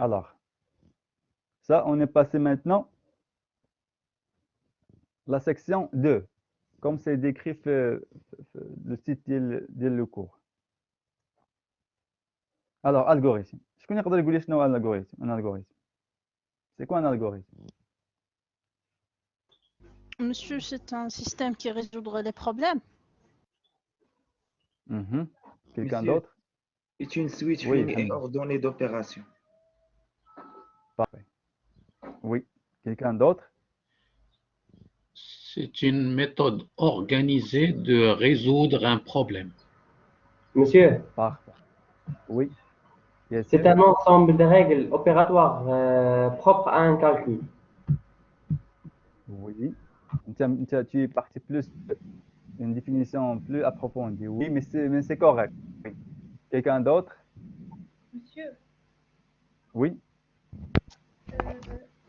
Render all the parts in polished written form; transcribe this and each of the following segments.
Alors, ça, on est passé maintenant la section 2, comme c'est décrit le site le cours. Alors, algorithme. Je connais pas un algorithme. C'est quoi un algorithme? Monsieur, c'est un système qui résoudrait les problèmes. Quelqu'un Monsieur, d'autre? c'est une suite Oui, finie et ordonnée d'opérations. parfait. Oui, quelqu'un d'autre? C'est une méthode organisée de résoudre un problème. Monsieur, Parfait. Oui. Yes, c'est un ensemble de règles opératoires propres à un calcul. Oui. Tu es parti plus, une définition plus approfondie. Oui, mais c'est correct. Oui. Quelqu'un d'autre? Monsieur, Oui.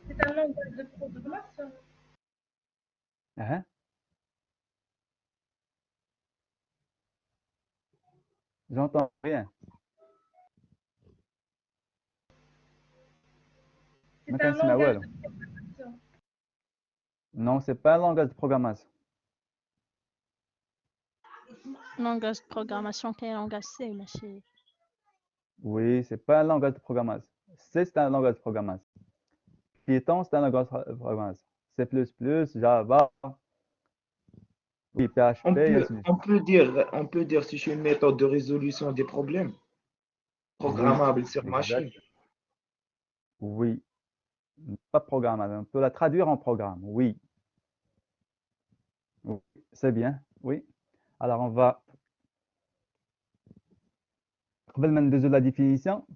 c'est un langage de programmation. Hein? J'entends rien. C'est ما un كنسمع langage والو. de programmation. Non, c'est pas un langage de programmation. Langage de programmation qui est langage C, monsieur. Oui, c'est pas un langage de programmation. C'est un langage de programmation. Python, c'est un langage de programmation. C++, Java, oui, PHP, et ainsi de suite. On peut dire que c'est une méthode de résolution des problèmes programmables sur machine. Exact. Oui, pas programmable. On peut la traduire en programme. Oui. Oui, c'est bien. Oui. Alors, on va. قبل ما ندوزو la définition,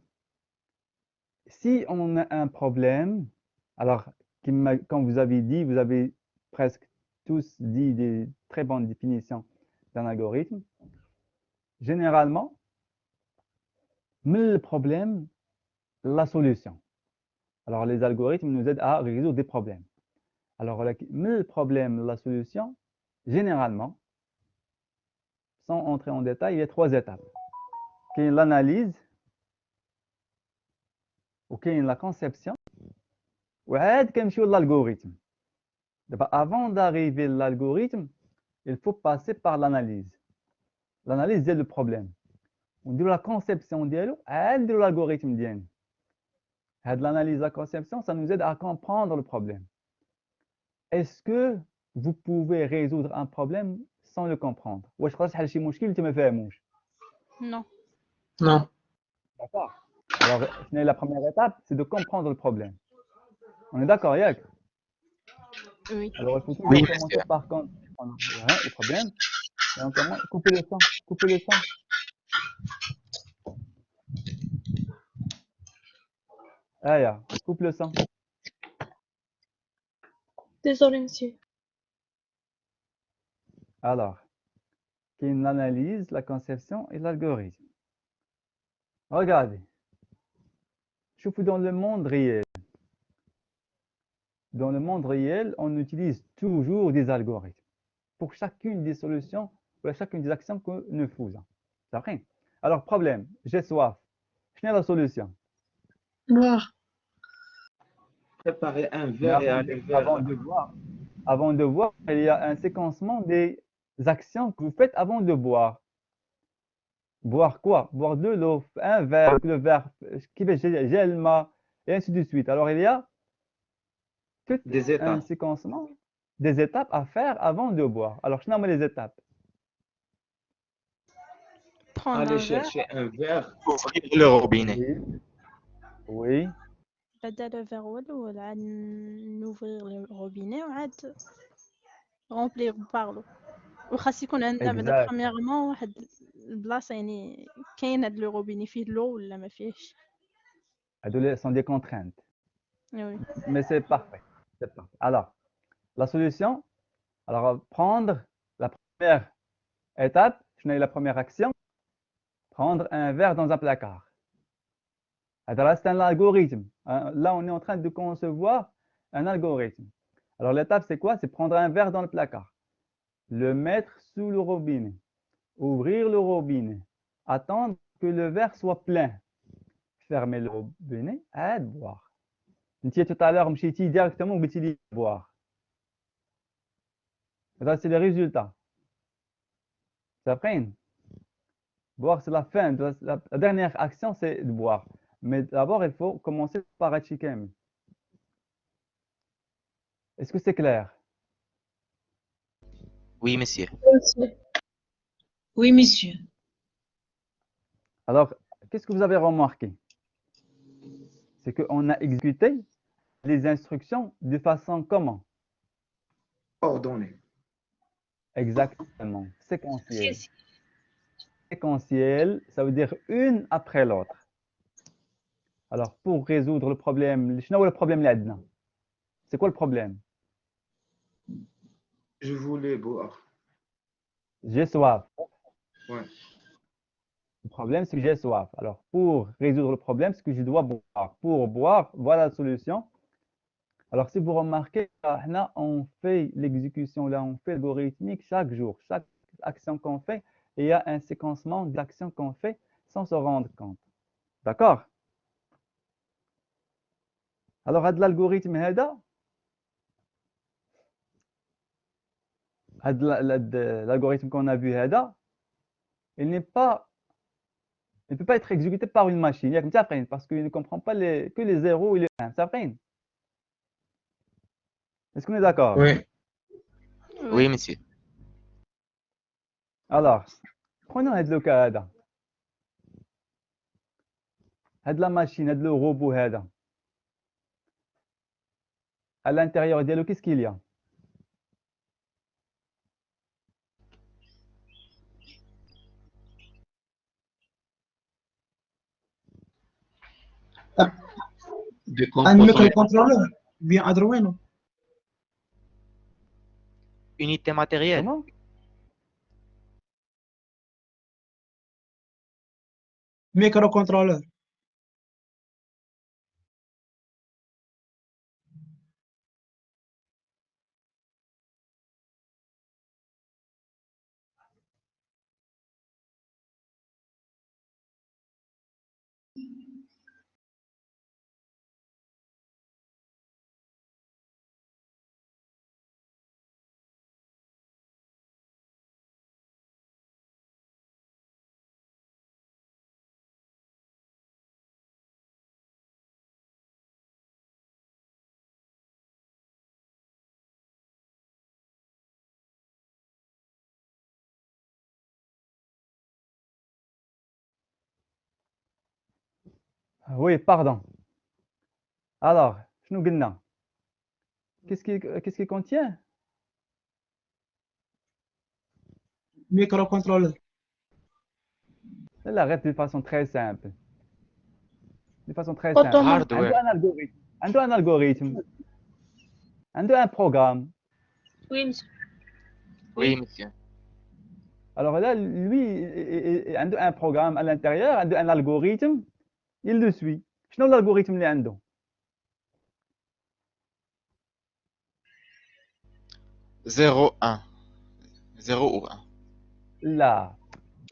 si on a un problème, alors, comme vous avez dit, vous avez presque tous dit des très bonnes définitions d'un algorithme. Généralement, le problème, la solution. Alors, les algorithmes nous aident à résoudre des problèmes. Alors, le problème, la solution, généralement, sans entrer en détail, il y a 3 étapes. Il y a l'analyse, il y a la conception, et il y a l'algorithme. Avant d'arriver à l'algorithme, il faut passer par l'analyse. L'analyse, c'est le problème. On dit la conception ديالو عاد l'algorithme ديالنا. L'analyse, la conception, ça nous aide à comprendre le problème. Est-ce que vous pouvez résoudre un problème sans le comprendre? واش تقدر تحل شي مشكل انت ما فاهموش؟ Non. Non. D'accord. Alors, la première étape, c'est de comprendre le problème. On est d'accord, Yak? Oui. Alors, il faut toujours Oui, commencer par comprendre le problème. Et on commence. Coupez le son. Coupez le son. Aya, coupe le son. Désolé, monsieur. Alors, il y a une analyse, la conception et l'algorithme. Regardez. Je suis dans le monde réel. Dans le monde réel, on utilise toujours des algorithmes pour chacune des solutions, pour chacune des actions que nous faisons. C'est vrai? Alors, problème, j'ai soif. Quelle est la solution? Boire. Préparer un verre et aller vers. Avant de boire, il y a un séquencement des actions que vous faites avant de boire. Boire quoi? Boire de l'eau, un verre, le verre, qui fait gelma, et ainsi de suite. Alors, il y a tout Des étapes. un séquencement des étapes à faire avant de boire. Alors, je nomme les étapes. Prendre Aller un verre, chercher un verre. Ouvrir le robinet. Oui. بدل le verre والو عاد نوفرير le robinet وعاد remplir par l'eau. وخاص يكون عندنا بعدا Exact. premièrement واحد البلاصة يعني كاين هاد لو روبيني فيه لو ولا ما فيهش. Ce sont des contraintes. Oui. Mais c'est parfait. C'est parfait. Alors, la solution, alors prendre la première étape, je n'ai la première action, prendre un verre dans un placard. Alors, c'est un algorithme. Là, on est en train de concevoir un algorithme. Alors, l'étape, c'est quoi? C'est prendre un verre dans le placard, le mettre sous le robinet, ouvrir le robinet, attendre que le verre soit plein, fermer le robinet, à boire. Tout à l'heure, je suis directement boire. Ça, c'est le résultat. Après, boire, c'est la fin. La dernière action, c'est de boire. Mais d'abord, il faut commencer par Hachikemi. Est-ce que c'est clair? Oui, monsieur. Oui, monsieur. Alors, qu'est-ce que vous avez remarqué? C'est qu'on a exécuté les instructions de façon comment? Ordonné. Exactement. Séquentielle. Séquentielle, ça veut dire une après l'autre. Alors, pour résoudre le problème, شنو هو le problème اللي عندنا? C'est quoi le problème? Je voulais boire. J'ai soif. Ouais. Le problème, c'est que j'ai soif. Alors, pour résoudre le problème, c'est que je dois boire. Pour boire, voilà la solution. Alors, si vous remarquez, là, on fait l'exécution, là, on fait l'algorithmique chaque jour. Chaque action qu'on fait, il y a un séquencement d'actions qu'on fait sans se rendre compte. D'accord? Alors, l'algorithme هذا l'algorithme qu'on a vu هذا, il n'est pas, il ne peut pas être exécuté par une machine. Parce qu'il ne comprend pas que les 0 et les 1. Est-ce qu'on est d'accord? Oui. Oui. Oui, monsieur. Alors, prenons le cas هذا. هاد la machine, هاد le robot هذا. À l'intérieur ديالو, qu'est-ce qu'il y a? Des Un composants. microcontrôleur, bien Arduino. Unité matérielle. Comment? Microcontrôleur. Oui, pardon. Alors, شنو قلنا? Qu'est-ce qu'il contient? Microcontrôleur. Elle arrête de façon très simple. De façon très simple. Automate. عنده Hardware. un algorithme. عنده un algorithme. عنده un programme. Oui, monsieur. Oui, monsieur. Alors là, lui, il عنده un programme à l'intérieur, عنده un algorithme, il le suit. شنو l'algorithme اللي عنده؟ 0, 1. 0 ou 1. لا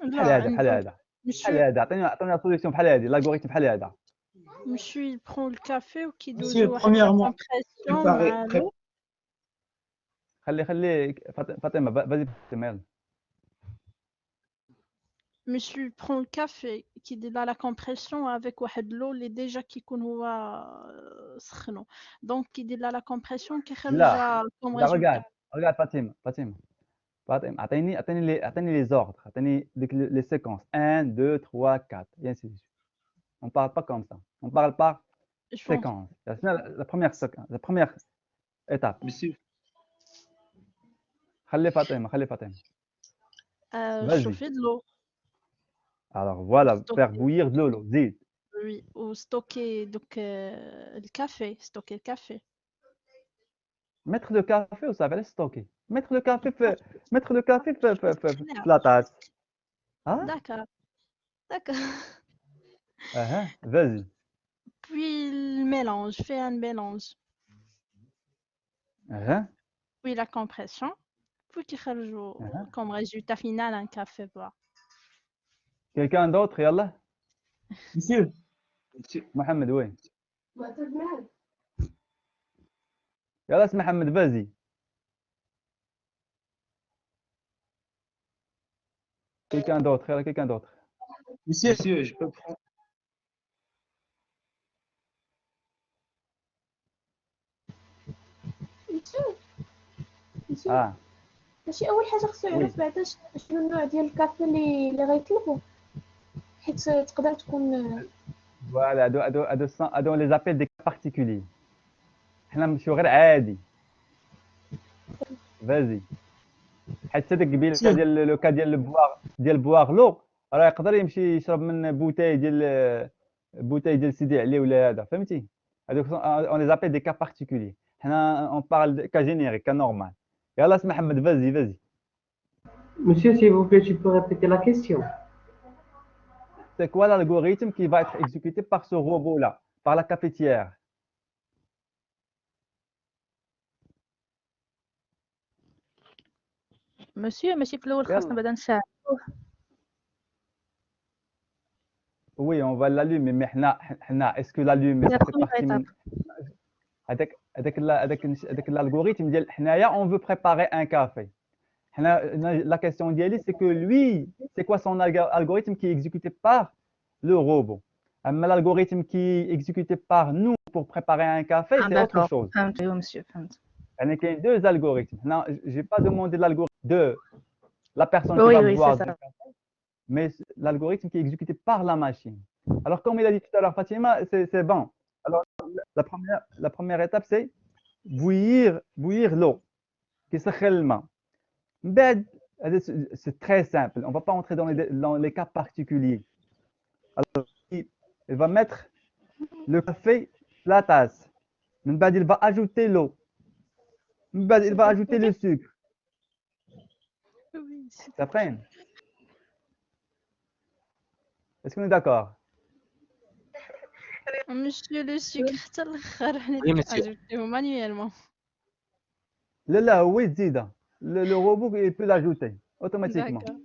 بحال لا هذا بحال عنده هذا بحال monsieur هذا عطينا solution بحال هذه l'algorithme بحال هذا. monsieur il prend le café وكيدوز Monsieur, واحد لا premièrement, كومبريسيون Préparer, مع لو خلي فاطمه vas-y فاطمه يلا. monsieur il prend le café كيدير لا كومبريسيون avec واحد لو اللي ديجا كيكون هو سخنو دونك كيدير لا كومبريسيون كيخرجها كوم لا ريزولتا. regarde فاطمه اعطيني les ordres, اعطيني les séquences 1 2 3 4 et ainsi de suite. On parle pas comme ça, on parle par Je pense séquence. La première séquence, la première étape. monsieur, خلي فاطمه Vas-y. chauffer de l'eau, Alors voilà, stocker, faire bouillir de l'eau, زيد. oui, ou stocker donc le café, stocker le café. Mettre le café au savelle stocker. Mettre le café في la tasse. Ah, D'accord, d'accord. vas-y. Puis le mélange, fais un mélange. Puis la compression. Puis كيخرجوا comme résultat final un café bois. Quelqu'un d'autre, yallah. monsieur, Monsieur, محمد وين يلا اسمع محمد vas-y. Quelqu'un d'autre, يلا quelqu'un d'autre. Monsieur, monsieur, je peux prendre. اه ماشي اول حاجه خصو وي يعرف بعدا شنو النوع ديال الكافي اللي غيطلبو، حيت تقدر تكون فوالا هادو لي زابيل دي بارتيكولي. حنا نمشيو غير عادي. فازي حيت هذاك قبيله monsieur, ديال لو كا ديال بواغ لو راه يقدر يمشي يشرب من بوتاي ديال سيدي علي ولا هذا فهمتي. هذوك اون لي زابيل دي كا بارتيكولي. حنا اون بارل كا جينيريك كا نورمال. يلا اسمع محمد فازي. Monsieur, s'il vous plaît, tu peux répéter la question? C'est quoi l'algorithme qui va être exécuté par ce robot là, par la cafetière? مسيو ماشي في الاول خاصنا يلا بعدا نساعدوه. oui on va l'allumer mais حنا est-ce que l'allumer لا ça fait بروميير partie ايتاب. من هذاك l'algorithme ديال حنايا on veut préparer un café. La question d'Yali, c'est que lui, c'est quoi son algorithme qui est exécuté par le robot. Mais l'algorithme qui est exécuté par nous pour préparer un café, c'est autre داكور chose. فهمت. ايوا مسيو فهمت. Il y a deux algorithmes. Je n'ai pas demandé l'algorithme de la personne qui وي va وي سي boire du سا. café, mais l'algorithme qui est exécuté par la machine. Alors, comme il a dit tout à l'heure, Fatima, c'est bon. Alors, la première étape, c'est bouillir l'eau, qui s'appelle le main. C'est très simple. On ne va pas entrer dans les cas particuliers. Alors, il va mettre le café, la tasse. Il va ajouter l'eau. Il va ajouter le sucre. Oui, Ça freine. Est-ce qu'on est d'accord? monsieur le sucre حتى الاخر حنا Oui, monsieur. كنأجوتيو مانيويلمون. Là, oui, Zida. Le robot, il peut l'ajouter automatiquement. D'accord.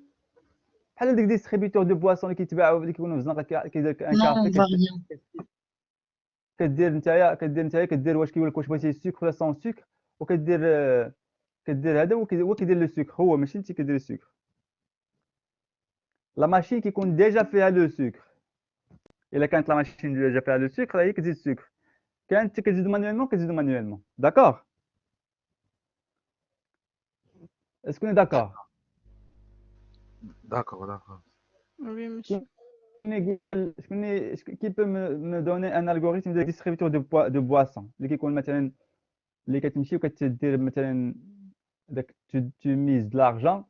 بحال ديك ديستريبيتور دو بواسون اللي كيتباعوا اللي كيكونوا في الزنقه كيدير ان Non, on va كافي rien. كدير واش كيقول لك واش بغيتي السكر ولا سون سكر وكدير هذا هو كيدير لو سكر هو ماشي انت كدير السكر. لا ماشين كيكون ديجا فيها لو سكر. الا كانت لا ماشين ديجا فيها لو سكر هي كتزيد السكر. كانت كتزيد مانيويلمون داكور. اسكو ني داكور؟ D'accord. Oui, monsieur. Qui peut me donner un algorithme de distributeur de boissons اللي كيكون مثلا اللي كتمشي وكتدير مثلا داك tu mises de l'argent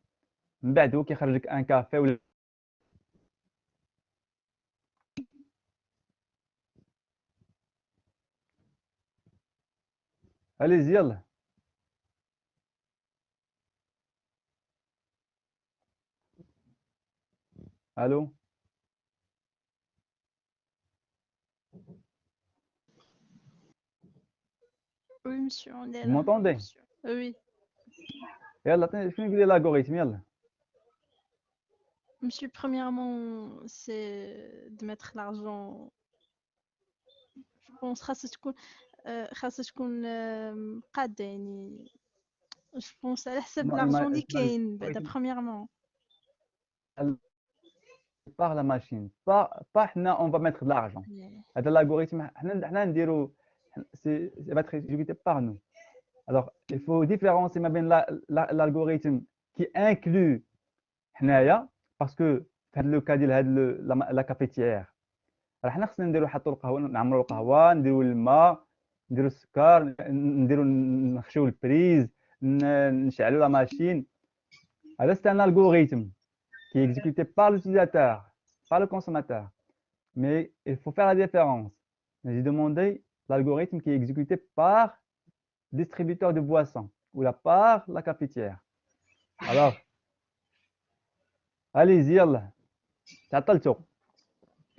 من بعد هو كيخرج لك ان كافي ولا allez-y يلا. الو Oui, monsieur, on est vous là. m'entendez؟ Monsieur. Oui. يلا شنو يقول لي الالغوريثم يلا. Monsieur, premièrement, c'est de mettre l'argent. Je pense خاصها تكون قادة يعني. Je pense على حسب l'argent اللي كاين بعدا premièrement. par la machine pas حنا on va mettre de l'argent. هذا l'algorithme حنا نديرو c'est va être exécuté par nous. Alors il faut différencier ما بين l'algorithme qui inclut حنايا parce que في هذا لو كا ديال هاد لا كافيتيير راه حنا خصنا نحطوا القهوه نعمروا القهوه نديروا الماء نديروا السكر نخشيو البريز نشعلوا لا ماشين. هذا c'est un algorithme qui est exécuté par l'utilisateur, par le consommateur. Mais il faut faire la différence. J'ai demandé l'algorithme qui est exécuté par le distributeur de boissons ou par la cafetière. Alors, allez-y, yallah. تعطلتوا.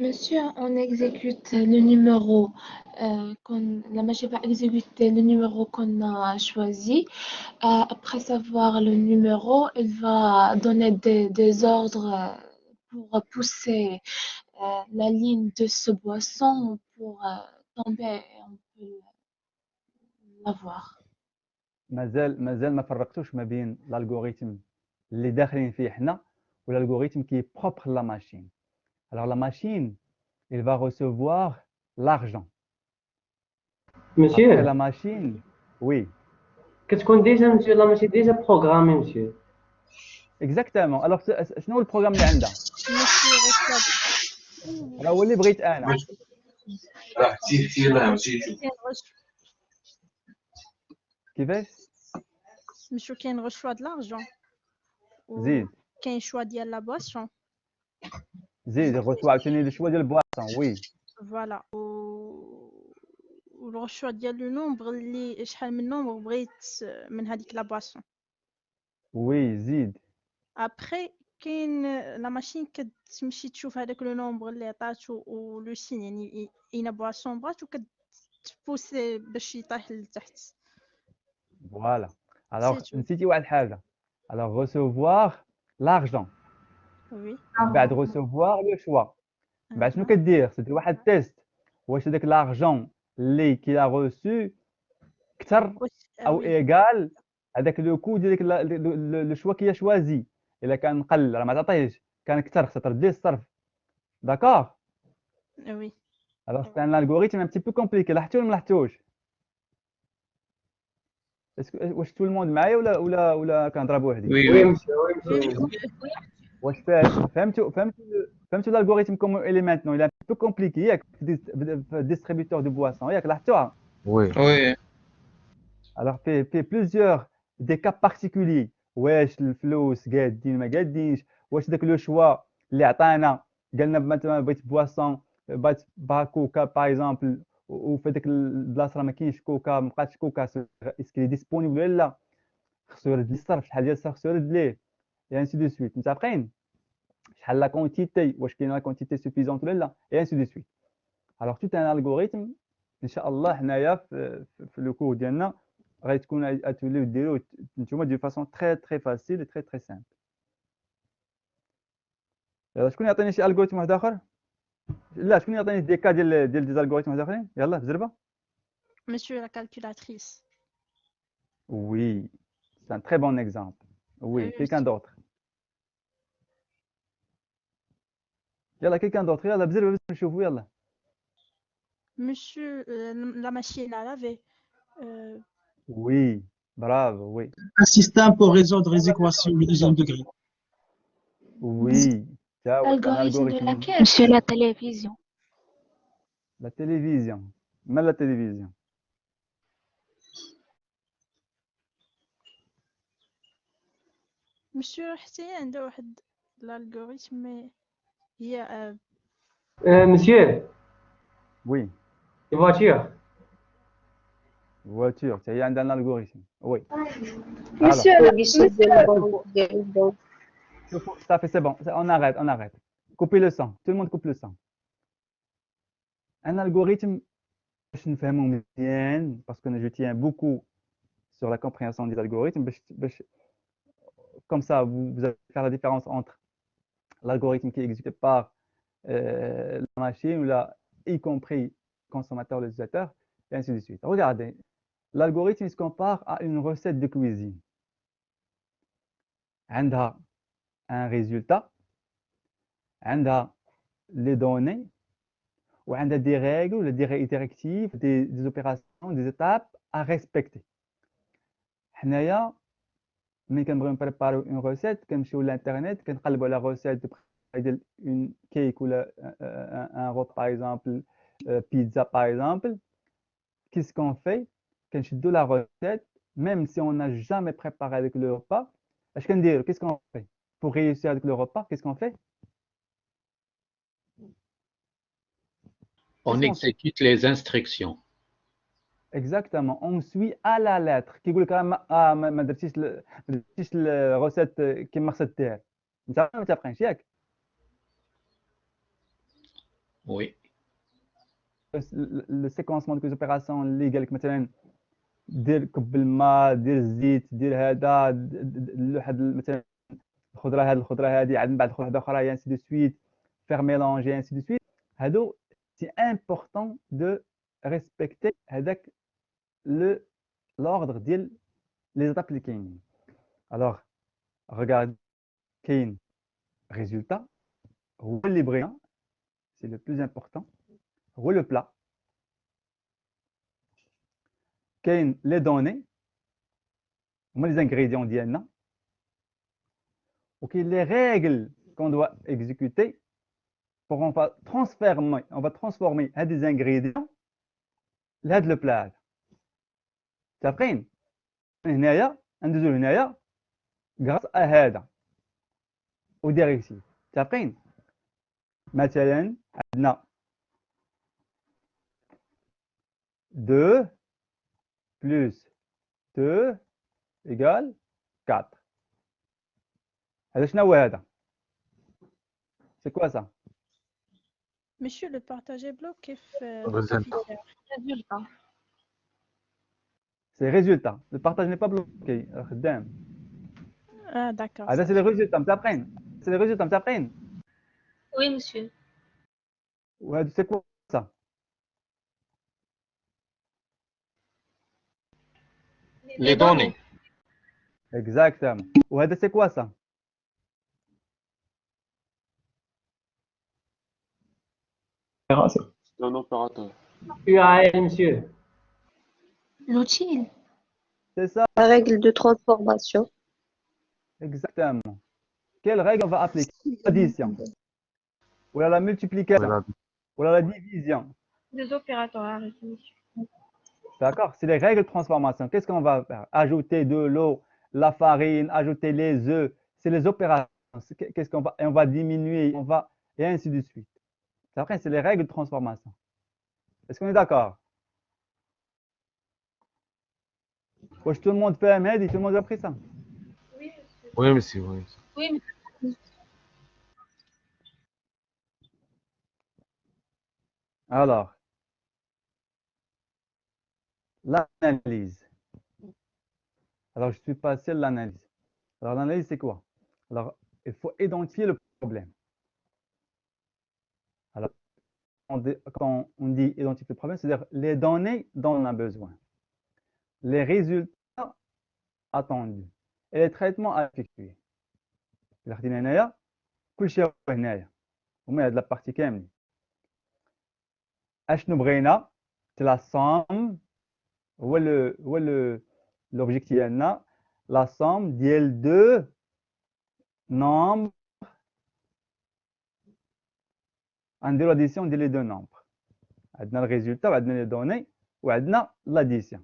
Monsieur, on exécute le numéro, la machine va exécuter le numéro qu'on a choisi. Après savoir le numéro, elle va donner des ordres pour pousser la ligne de ce boisson pour tomber et on peut l'avoir. مازال ما فرقتوش ما بين l'algorithme اللي داخلين فيه حنا ou l'algorithme qui est propre à la machine. Alors la machine, elle va recevoir l'argent. Après Monsieur, la machine, oui, كتكون ديجا monsieur لا ماشي ديجا بروغرامي monsieur. exactement. Alors شنو هو البروغرام اللي عندها؟ Monsieur reçoit. راه هو اللي بغيت انا. كيفاش؟ Monsieur كاين reçoit de l'argent. زيد كاين choix ديال la boisson. زيد الرسوة عاوتاني الشوا ديال البواسون وي. Voilà. و الرشوة ديال لو نومبر اللي شحال من نومبر بغيت من هذيك لا بواسون. وي زيد. ابخي كاين لا ماشين كتمشي تشوف هذاك لو نومبر اللي عطاتو و لو سين يعني اين بواسون بغات وكتبوسي باش يطيح لتحت. فوالا. الوغ نسيتي واحد الحاجه. الوغ recevoir l'argent. وي. بعد recevoir لو شوا. بعد شنو كدير؟ تدير واحد التيست واش هذاك لارجون اللي كي روسو كثر او ايغال هذاك لو كو ديال لو شوا كي شوازي. الا كان قل راه ما تعطيهش، كان كثر خصها ترد ليه الصرف. داكوغ. وي. الوغ سي ان الغوريثم ان بتي بو كومبليكي. لاحظتو ولا ما لاحظتوش؟ واش تو الموند معايا ولا كنهضر بوحدي؟ وي مسيو واش فهمتوا الالغوريثم كومون الي مانتنون الى بو كومبليكي ياك في ديستريبيوتور دو بواسون ياك لاحظتوها؟ وي وي. Alors, في plusieurs des cas particuliers واش الفلوس قادين ما قادينش، واش داك لو شوا اللي عطانا قالنا مثلا بغيت بواسون بغيت كوكا باغ اكزومبل وفي ديك البلاصه راه ما كاينش كوكا، ما بقاتش كوكا اسكي ديسپونيبل ولا لا، خصو يرد لي الصرف، شحال ديال الصرف خصو يرد ليه اي انسي دو سويت. متفقين؟ شحال لا كونتيتي، واش كاينه لا كونتيتي سوفيزونت ولا لا اي انسي دو سويت. الوغ توت ان الغوريثم ان شاء الله حنايا في لو كور ديالنا غتكون اتوليو ديرو نتوما دو فاسون تري تري فاسيل تري تري سامبل. يلا شكون يعطيني شي الغوريثم واحد اخر؟ لا شكون يعطيني دي كا ديال دي الغوريثم واحد اخرين؟ يلا بزربه. Monsieur la calculatrice. Oui, c'est un très bon exemple. Oui, quelqu'un d'autre. يلا quelqu'un d'autre. يلا بزربه باش نشوفوا. يلا. Monsieur la machine à laver. Oui, bravo, oui. Un système pour résoudre les équations de deuxième degré. Oui. L'algorithme de laquelle? Monsieur la télévision. La télévision. Mais la télévision. Monsieur حتى عنده واحد l'algorithme هي monsieur. Oui. voiture. Voiture, ça y est, un algorithme. Oui. Monsieur le guichet Ça fait, c'est bon. On arrête, on arrête. Coupez le son. Tout le monde coupe le son. Un algorithme, باش نفهمو مزيان parce que je tiens beaucoup sur la compréhension des algorithmes. Comme ça, vous allez faire la différence entre l'algorithme qui est exécuté par la machine ou là, y compris consommateur, l'utilisateur, et ainsi de suite. Regardez, l'algorithme se compare à une recette de cuisine. عندها un résultat, عندها les données, ou عندها des règles, des directives, des opérations, des étapes à respecter. حنايا ملي كنبغيو نبريباريو اون روسيت كنمشيو للانترنت كنقلبوا على روسيت ديال اون كيك ولا ان روب باغ اكزومبل بيتزا باغ اكزومبل. Qu'est-ce qu'on fait? كنشدوا لا روسيت même si on n'a jamais préparé avec le repas. اش كنديروا؟ Qu'est-ce qu'on fait pour réussir avec le repas? Qu'est-ce qu'on fait? On exécute les instructions. Exactement, on suit à la lettre. كيقول لك ما درتيش الروسيت كيما خصها دير. انت ما تابقينش ياك؟ Oui. Le séquencement de opérations اللي قال لك مثلا دير كب الماء، دير الزيت، دير هذا لواحد مثلا الخضره هذه الخضره هذه عاد من بعد خضره اخرى ainsi de suite faire mélanger ainsi de suite هادو c'est important de respecter هذاك l'ordre ديال les étapes اللي كاينين. alors regarde كاين résultat هو اللي بغينا c'est le plus important هو le plat كاين les données هما les ingrédients ديالنا وكاين les règles qu'on doit exécuter pour on va transformer هاد des ingrédients لهاد le plat متفقين هنايا ندوزو هنايا grâce à هذا وديريكتيف متفقين مثلا عندنا 2 plus 2 égale 4 هذا شنو هو هذا c'est quoi ça Monsieur, le partager bloc كيف résultat. c'est résultat le partage n'est pas bloqué خدام Ah, d'accord. هذا c'est les résultats متفقين c'est les résultats متفقين Oui, monsieur. وهذا c'est quoi ça Les données. exactement وهذا c'est quoi ça C'est un opérateur. UAL, monsieur. L'outil. c'est ça La règle de transformation. exactement quelle règle on va appliquer l'addition ou la multiplication ou la division Des opérateurs arithmétiques. d'accord c'est les règles de transformation qu'est-ce qu'on va faire ajouter de l'eau la farine ajouter les œufs c'est les opérations qu'est-ce qu'on va et on va diminuer on va et ainsi de suite après c'est les règles de transformation est-ce qu'on est d'accord wesh tout le monde fait Ahmed tout le monde a appris ça Oui, monsieur, oui. Oui, alors l'analyse alors je suis passé à l'analyse alors l'analyse c'est quoi alors il faut identifier le problème alors quand on dit identifier le problème c'est-à-dire les données dont on a besoin les résultats attendus et les traitements à effectuer إذا خدينا هنايا كل شيء هنايا وما هاد لابارتي كاملين اشنو بغينا c'est la somme هو l'objectif ديالنا la somme ديال deux nombres نديرو l'addition ديال les deux nombres عندنا الريزولتا وعندنا les données وعندنا l'addition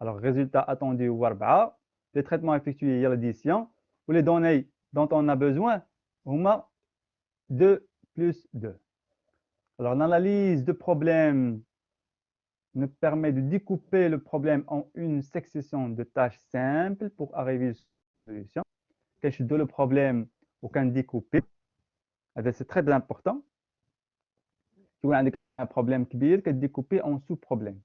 alors résultat attendu هو 4 les traitements effectués il y a l'addition ou les données dont on a besoin هما 2 plus 2 alors l'analyse de problème nous permet de découper le problème en une succession de tâches simples pour arriver à une solution كاش نديرو le problème وكنديكوبي هذا c'est très important يكون عندك un problème كبير كديكوبي en sous problème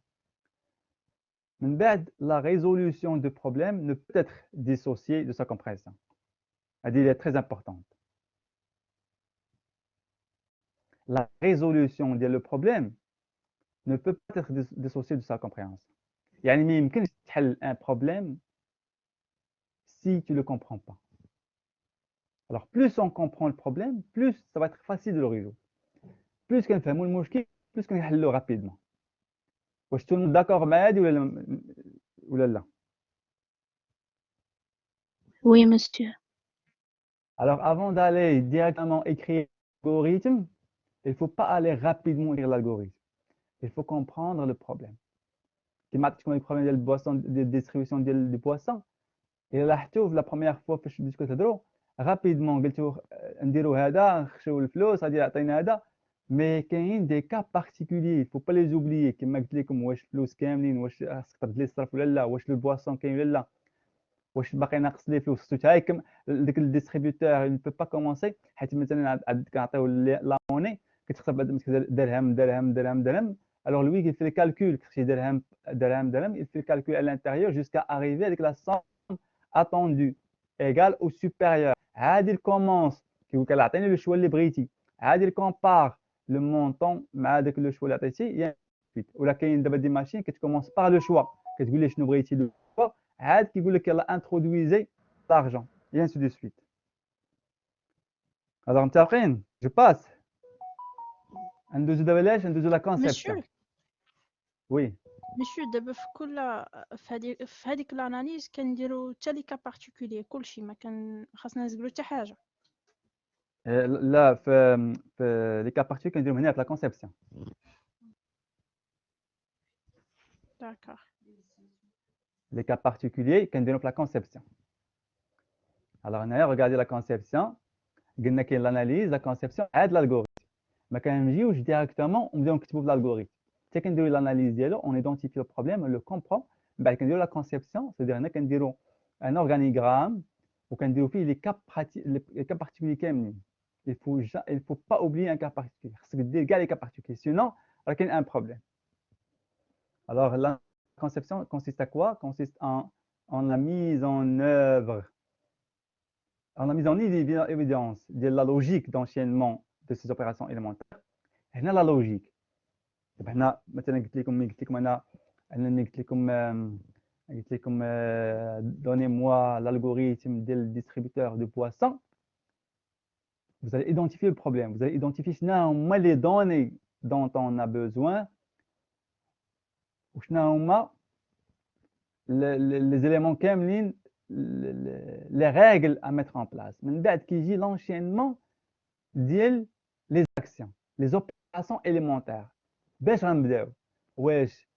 من بعد la résolution de problème ne peut être dissociée de sa compréhension elle est très importante la résolution ديال le problème ne peut pas être dissociée de sa compréhension يعني ما يمكنش تحل un problème si tu le comprends pas alors plus on comprend le problème plus ça va être facile de le résoudre plus كنفهموا المشكل plus كنحلو rapidement واش tout le monde d'accord مع هادي ولا لا oui, monsieur. alors avant d'aller directement écrire l'algorithme il ne faut pas aller rapidement écrire l'algorithme il faut comprendre le problème كما عرفتوا le problème ديال البواسون ديال distribution ديال لي بواسون الا لاحظتوا في لا بروميير فوا فاش بديتو كتهضروا رابيدمون قلتوا نديروا هذا نخشيو الفلوس غادي يعطينا هذا مي كاين دي كا بارتيكولير فو با لي زوبليي كما قلت لكم واش الفلوس كاملين واش خاصك ترد لي الصرف ولا لا واش البواسون كاين ولا لا واش باقي ناقص لي فلوس خصو تايكم ديك الديستريبيوتور نو بو با كومونسي حيت مثلا كنعطيو لا موني كتحسب درهم درهم درهم درهم alors lui il fait le calcul c'est درهم درهم درهم il fait le calcul à l'intérieur jusqu'à arriver avec la somme attendue égal ou supérieur. عاد il commence كيقول لك عطيني لو شوا اللي بغيتي، عاد il compare le montant مع داك لو شوا اللي عطيتي، ولا كاين دابا دي ماشين كتكومونس باغ لو شوا، كتقول ليه شنو بغيتي لو شوا، عاد كيقول لك يلاه انترودويزي لارجون et ainsi de suite. Alors متفقين؟ جو باس ندوزو دابا لاش ندوزو لا كونسيبسيون. مشيو وي مشيو دابا في هذيك الاناليز كنديرو حتى لي كا بارتيكولي كلشي، ما كان خاصنا نزقلو حتى حاجه. لا في لي كا بارتيكول كنديرهم هنا في لا كونسيبسيون. داكوغ. Les cas particuliers كنديرهم في لا كونسيبسيون. alors هنايا regardez la conception، قلنا كاين l'analyse la conception عاد l'algorithme. ما كنجيوش ديريكتومون ونبداو نكتبوا في l'algorithme، حتى كنديروا l'analyse ديالو on identifie le problème on le comprend، من بعد كنديروا la conception c'est-à-dire هنا كنديروا un organigramme وكنديروا فيه les cas particuliers كاملين. il faut pas oublier un cas particulier، خاصك دير كاع les cas particuliers sinon راه كاين un problème. alors la conception consiste à quoi? Consiste en la mise en œuvre, en la mise en évidence de la logique d'enchaînement de ces opérations élémentaires. هنا la logique. هنا مثلا قلت لكم انا قلت لكم donnez-moi l'algorithme du distributeur de poissons. Vous allez identifier le problème, vous allez identifier شنو هما les données dont on a besoin وشنو هما les éléments كاملين les règles à mettre en place. من بعد كيجي l'enchaînement ديال les actions, les opérations élémentaires. باش غنبداو واش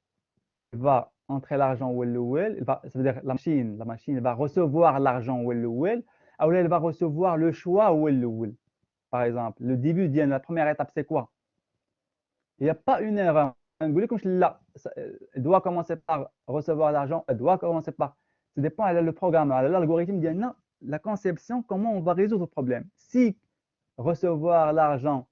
il va entrer l'argent هو الاول، ça veut dire la machine va recevoir l'argent هو الاول ou elle va recevoir le choix هو الاول. Par exemple, le début ديال la première étape c'est quoi? Il n'y a pas une erreur. نقول لكمش لا elle doit commencer par recevoir l'argent, elle doit commencer par. Ça dépend de le programme, de l'algorithme ديالنا, la conception, comment on va résoudre le problème. Si recevoir l'argent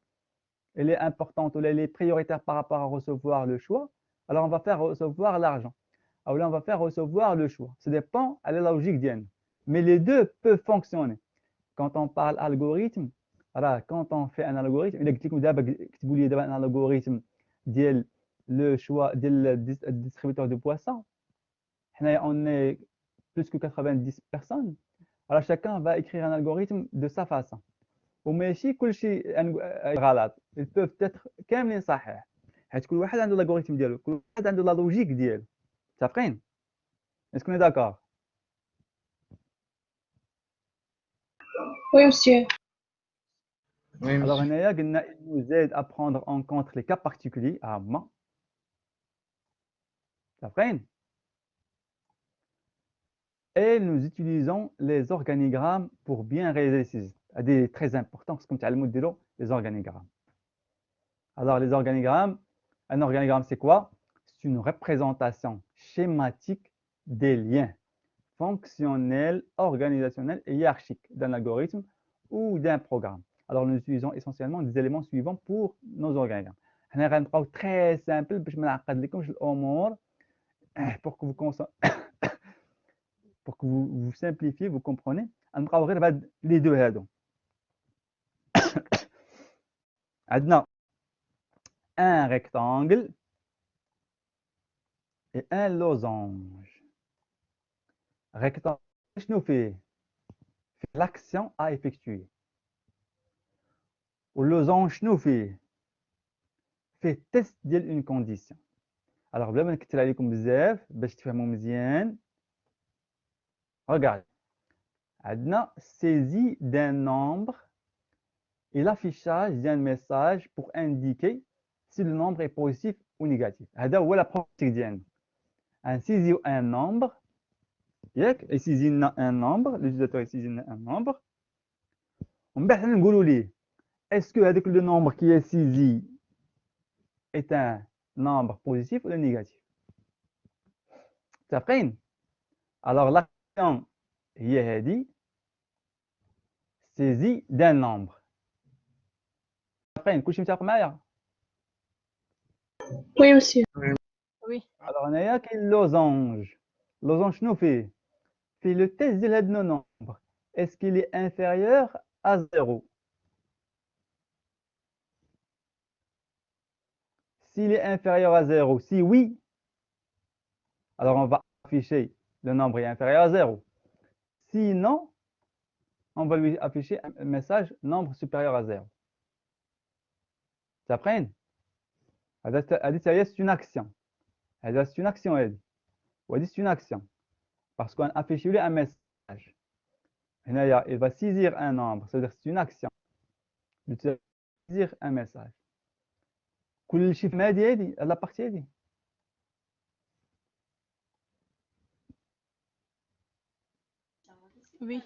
elle est importante ou elle est prioritaire par rapport à recevoir le choix, alors on va faire recevoir l'argent. Alors là, on va faire recevoir le choix. Ça dépend de la logique d'Yen. Mais les deux peuvent fonctionner. Quand on parle algorithme, alors quand on fait un algorithme, il y a un algorithme ديال le choix ديال distributeur de poissons. On est plus que 90 personnes. Alors chacun va écrire un algorithme de sa façon. وماشي كلشي غلط. Ils peuvent être كاملين صحيح. حيت كل واحد عنده الالغوريثم ديالو، كل واحد عنده لا لوجيك ديالو. متفقين؟ Est-ce qu'on est d'accord? Oui, monsieur. Oui, Alors monsieur. هنايا قلنا il nous aide à prendre en compte les cas particuliers عامة. متفقين؟ Et nous utilisons les organigrammes pour bien réaliser ces هذه très important parce que تعلموا ديروا les organigrammes. Alors les organigrammes, un organigramme c'est quoi? C'est une représentation schématique des liens fonctionnels, organisationnels et hiérarchiques d'un algorithme ou d'un programme. Alors nous utilisons essentiellement des éléments suivants pour nos organigrammes. حنا غنبقاو très simple باش ما نعقدلكمش الامور pour que vous simplifiez, vous comprenez. غنبقاو غير بهاد les deux هادو. عندنا un rectangle et un losange. Rectangle, شنو فيه؟ فيه l'action à effectuer. واللوزونج شنو فيه؟ فيه test ديال une condition. Alors بلا ما نكثر عليكم بزاف باش تفهموا مزيان. Regarde. عندنا saisie d'un nombre et l'affichage d'un message pour indiquer si le nombre est positif ou négatif. هذا هو la problématique ديالنا. نسيزيو un nombre ياك يسيزي un nombre l'utilisateur يسيزي un nombre ومن بعد حنا نقولوا ليه est-ce que هذاك le nombre qui est saisi est un nombre positif ou négatif. متفقين؟ alors l'action هي هذه saisie d'un nombre. متفقين؟ كلشي متفق معايا؟ Oui, monsieur. Oui. alors هنايا كاين لوزونج. لوزونج شنو فيه؟ فيه لو تيست ديال هاد نو نومبر. est-ce qu'il est inférieur à 0? S'il est inférieur à 0, si oui, alors on va afficher le nombre est inférieur à 0. Sinon, on va lui afficher un message nombre supérieur à 0. Ça prend. C'est une action. C'est une action. C'est une action. Parce qu'on affiche lui un message. Il va saisir un nombre. C'est-à-dire c'est une action. Il va saisir un message. كل شيء في هذه la partie هذه. Oui.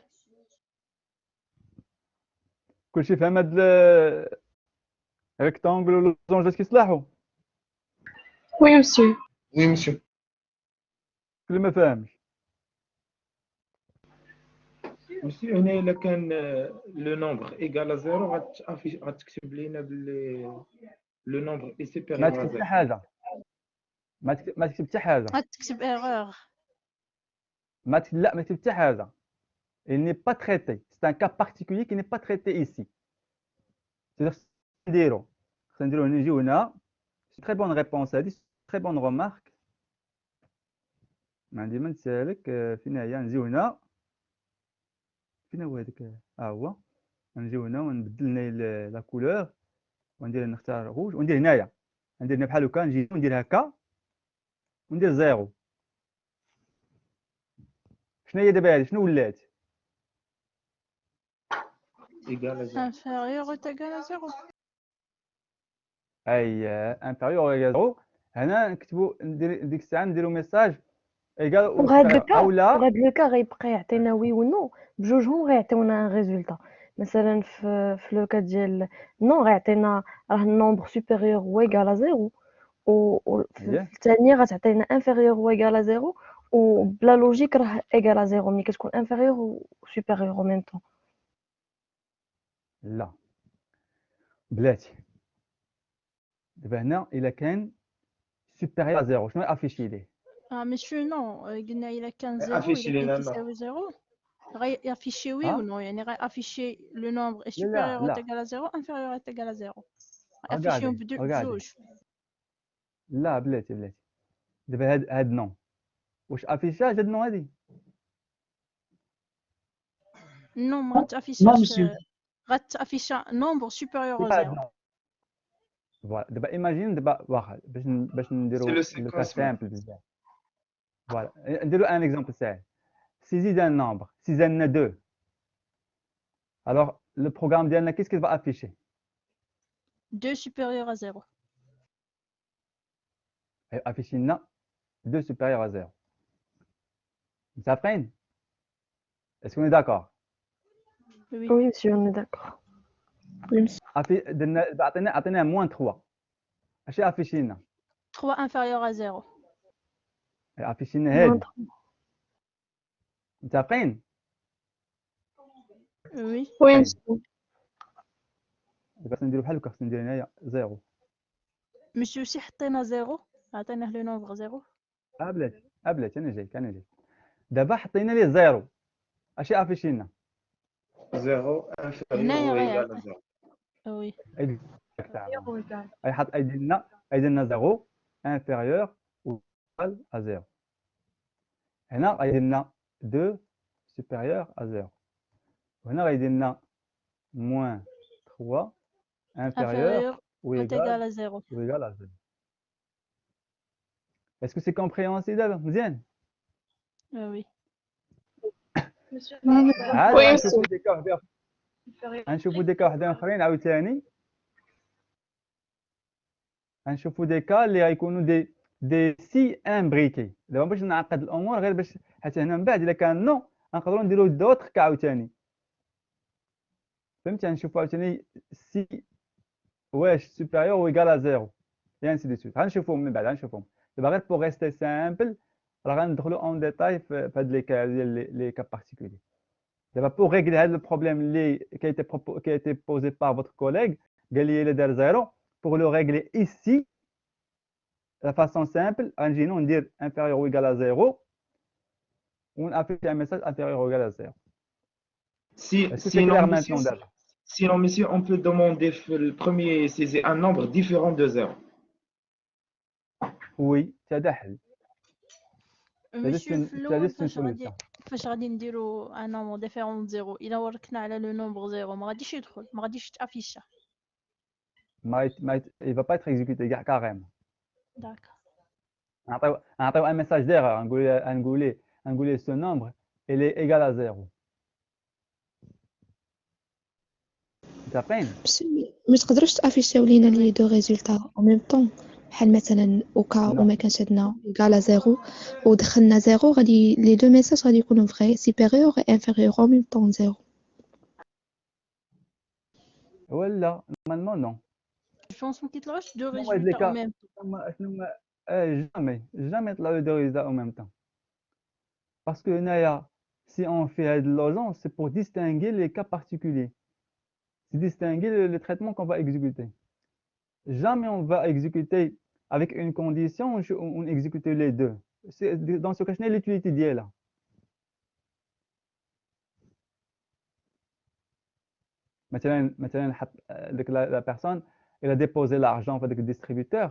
كل شيء فهم هاد الريكتانجل واللوزونج كيصلحوا. Oui, monsieur. Oui, monsieur. كل ما فاهمش. Monsieur, هنا إلا كان le nombre égal à 0 غتكتب لنا le nombre est supérieur ما à تكتب 0. حتى حاجة. ما تكتب حتى حاجة. غتكتب ايغور. لا ما تكتب حتى حاجة. Il n'est pas traité. C'est un cas particulier qui n'est pas traité ici. C'est-à-dire نديرو. خصنا نديرو نجيو هنا. C'est très bonne réponse هذه. Très bonne remarque. ما عندي ما نسالك فين هي نجيو هنا. فين هو هذاك؟ هو. نجيو هنا ونبدل لنا لا كولور وندير نختار روج وندير هنايا. ندير هنا بحال هكا نجي وندير هكا وندير زيرو. شنو هي دابا هذه؟ شنو ولات؟ Égal à 0. inférieur ou égal à 0. اي انفيريور ايغال 0. هنا نكتبوا ندير ديك الساعه نديروا ميساج ايغال او لا. وهاد لو كا غيبقى يعطينا وي و نو بجوجهم غيعطيونا ان ريزولتا. مثلا في لو كا ديال نو غيعطينا راه النومبر سوبيريور هو ايغال 0 وفي الثانيه غتعطينا انفيريور هو ايغال 0 وبلا لوجيك راه ايغال 0 ملي كتكون انفيريور و سوبيريور او ميم طون. لا بلاتي دابا هنا الا كان سوبيريور 0 شنو افيشي ليه؟ ماشي نو قلنا الا كان 0 affiché الا لنا كان non. كيساوي 0 غيافيشي وي و نو يعني غيافيشي لو نومبر اي لا سوبيريور لا او ايغال 0 انفيريور او ايغال 0 رجعدي غيافيشيهم رجعدي بجوج. لا بلاتي دابا هاد نو واش افيشاج هاد نو هادي؟ نو ما Non, غتافيشاش monsieur. غتافيشا نومبر سوبيريور او هاد 0. نو. فوالا دابا ايماجين دابا واخا باش C'est نديرو le لو كا séquencement. سامبل بزاف. فوالا نديرو ان اكزومبل ساهل. Si زيد ان نومبر si زادنا 2 alors le programme ديالنا qu'est-ce qu'il va afficher؟ 2 supérieur à 0. afficher لنا 2 supérieur à 0. متفقين؟ est-ce qu'on est d'accord؟ Oui. Oui, monsieur, on est d'accord. Oui, monsieur. درنا عطيناه موان 3 اش افيشي لنا؟ 3 inférieur à 0. افيشي لنا هادي. متفقين؟ Oui. Oui, monsieur. دابا خصنا نديرو بحال هكا خصنا ندير هنايا 0. monsieur سي حطينا 0 عطيناه لو نومبر 0. بلاتي انا جايك دابا حطينا ليه 0 اش افيشي لنا؟ 0 inférieur هنايا ou غير égal à 0. وي اي حط ايدي لنا 0 انفيريور ou égal à 0. هنا غيدير لنا 2 supérieur à 0 وهنا غيدير لنا moins 3 inférieur ou égal à 0. à 0. Est-ce que c'est compréhensible مزيان؟ Oui. Monsieur, عاد Oui, غنشوفوا ديك وحده غنشوفوا ديك وحده اخرين عاوتاني غنشوفوا ديكا اللي غيكونوا دي سي امبريكي. دابا باش نعقد الامور غير باش حتى هنا من بعد الا كان نو غنقدروا نديروا دوطخ كا عاوتاني. فهمتي؟ غنشوفوا عاوتاني سي واش سوبيريور و ايكال ا 0 et ainsi de suite. غنشوفوهم من بعد غنشوفوهم. دابا غير بوغ ريستي سامبل راه غندخلوا اون ديتاي في هاد لي كا ديال لي كا بارتيكولي. دابا بوغ ريغلي هاد البروبليم اللي كي ايتي بوزي بار فوتر كوليغ قال لي الا دار 0 pour le régler ici la façon simple غنجي ندير inférieur ou égal à 0 ونافيش un message inférieur ou égal à 0. Si, Est-ce que c'est sinon, clair monsieur, maintenant, Dave? sinon, monsieur, on peut demander le premier, c'est un nombre différent de 0. Oui, هذا حل. ماشي في c'est الاول juste une solution. فاش غادي نديرو ان نومبر ديفيرون زيرو الا وركنا على لو نومبر زيرو ما غاديش يدخل ما غاديش تافيشا. Il va pas être exécuté carrément. داك نعطيو un message d'erreur, نقولي ce nombre il est égal à 0. متفقين؟ ما تقدروش تافيشيو لينا لي دو ريزولتا او ميم طون بحال مثلا وكا وما كانش عندنا ايكالا زيرو ودخلنا زيرو غادي لي دو ميساج غادي يكونوا فغي سوبيريور اي انفيريور او ميم طون زيرو. ولا normalement non. جو بونس ما كيطلعوش دو شنو هاد ريزولتا او لي ميم jamais يطلعوا لي deux résultats en même temps. Parce que هنايا si on fait هاد logique c'est pour distinguer les cas particuliers. C'est distinguer le traitement qu'on va exécuter. Jamais on va exécuter avec une condition où on exécute les deux. Dans ce cas, c'est l'utilité d'elle. Maintenant, la personne elle a déposé l'argent avec le distributeur.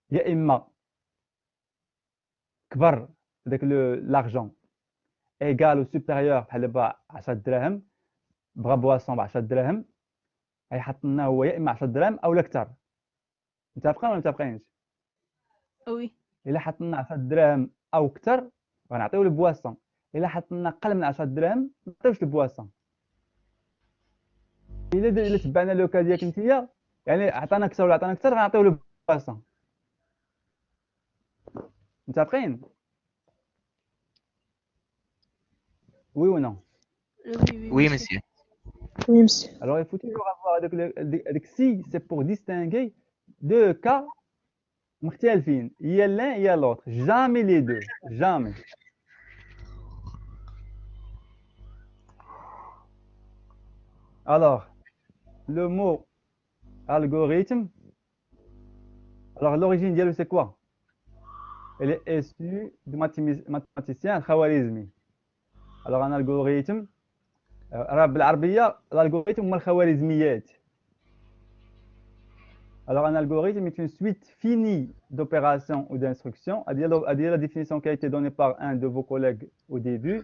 Il y a imma كبر l'argent égal ou supérieur بحال 10 دراهم بغا بواسون ب 10 دراهم غيحط لنا هو يا اما 10 دراهم او اكثر. متفقين ولا متفقينش؟ وي الا حط لنا 10 دراهم او اكثر غنعطيو البواسون، الا حط لنا اقل من 10 دراهم ما نعطيوش البواسون. الا تبعنا لوكا ديالك نتيا يعني عطانا اكثر ولا عطانا اكثر غنعطيو البواسون. متفقين؟ Oui ou non? Oui, monsieur. Oui, monsieur. Alors, il faut toujours avoir avec si, c'est pour distinguer deux cas مختلفين. Il y a l'un, il y a l'autre. Jamais les deux. Jamais. Alors, le mot algorithme. Alors, l'origine d'elle, c'est quoi? Elle est issue du mathématicien Khwarizmi. Alors, un algorithme. بالعربية الالغوريثم هما الخوارزميات. Alors un algorithme est une suite finie d'opérations ou d'instructions, à dire la définition qui a été donnée par un de vos collègues au début,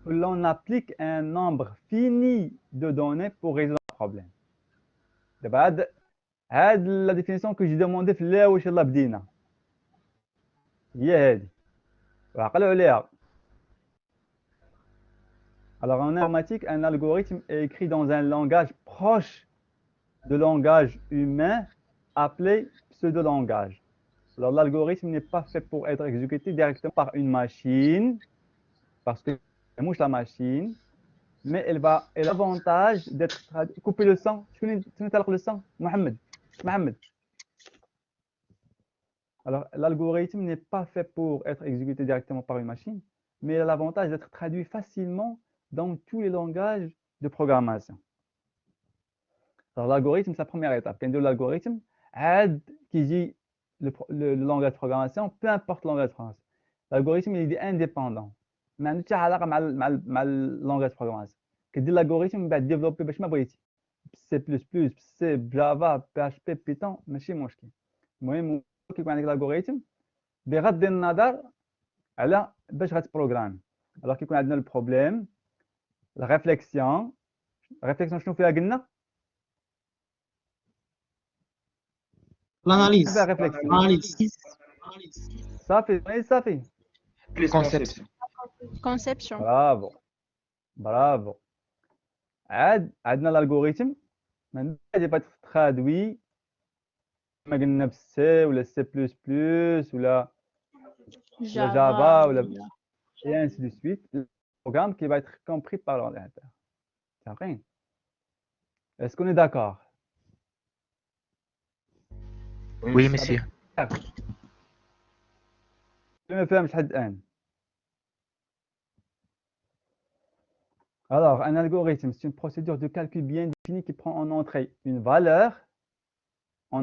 que l'on applique un nombre fini de données pour résoudre un problème. دابا هاد la définition que j'ai demandé في الاول واش يلاه بدينا هي هادي وعقلوا عليها. Alors en informatique, un algorithme est écrit dans un langage proche de langage humain appelé pseudo-langage. Alors l'algorithme n'est pas fait pour être exécuté directement par une machine, parce que c'est mouche la machine, mais elle a l'avantage d'être couper le sang. Tu connais le sang, Mohamed. Alors l'algorithme n'est pas fait pour être exécuté directement par une machine, mais il a l'avantage d'être traduit facilement dans tous les langages de programmation. Alors l'algorithme, c'est la première étape. Quand on dit l'algorithme, qui dit le langage de programmation, peu importe le langage de programmation. L'algorithme, il est indépendant. Mais il a le langage de programmation. Quand on dit l'algorithme, il va développer C++, C, Java, PHP, Python, ماشي مشكل. المهم كيكون عندك l'algorithme بغض النظر على باش غتبروغرامي. Alors كيكون عندنا البروبليم la réflexion شنو فيها قلنا؟ l'analyse. صافي Plus conception. Bravo. عندنا l'algorithme من بعد يبقى تخادوي كما قلنا بالسي ولا سي بلس بلس ولا جافا ولا et ainsi de suite. Le programme qui va être compris par l'ordinateur. D'accord? Est-ce qu'on est d'accord? Oui, monsieur. ما فهمش حد الآن. Alors, un algorithme, c'est une procédure de calcul bien définie qui prend en entrée une valeur ou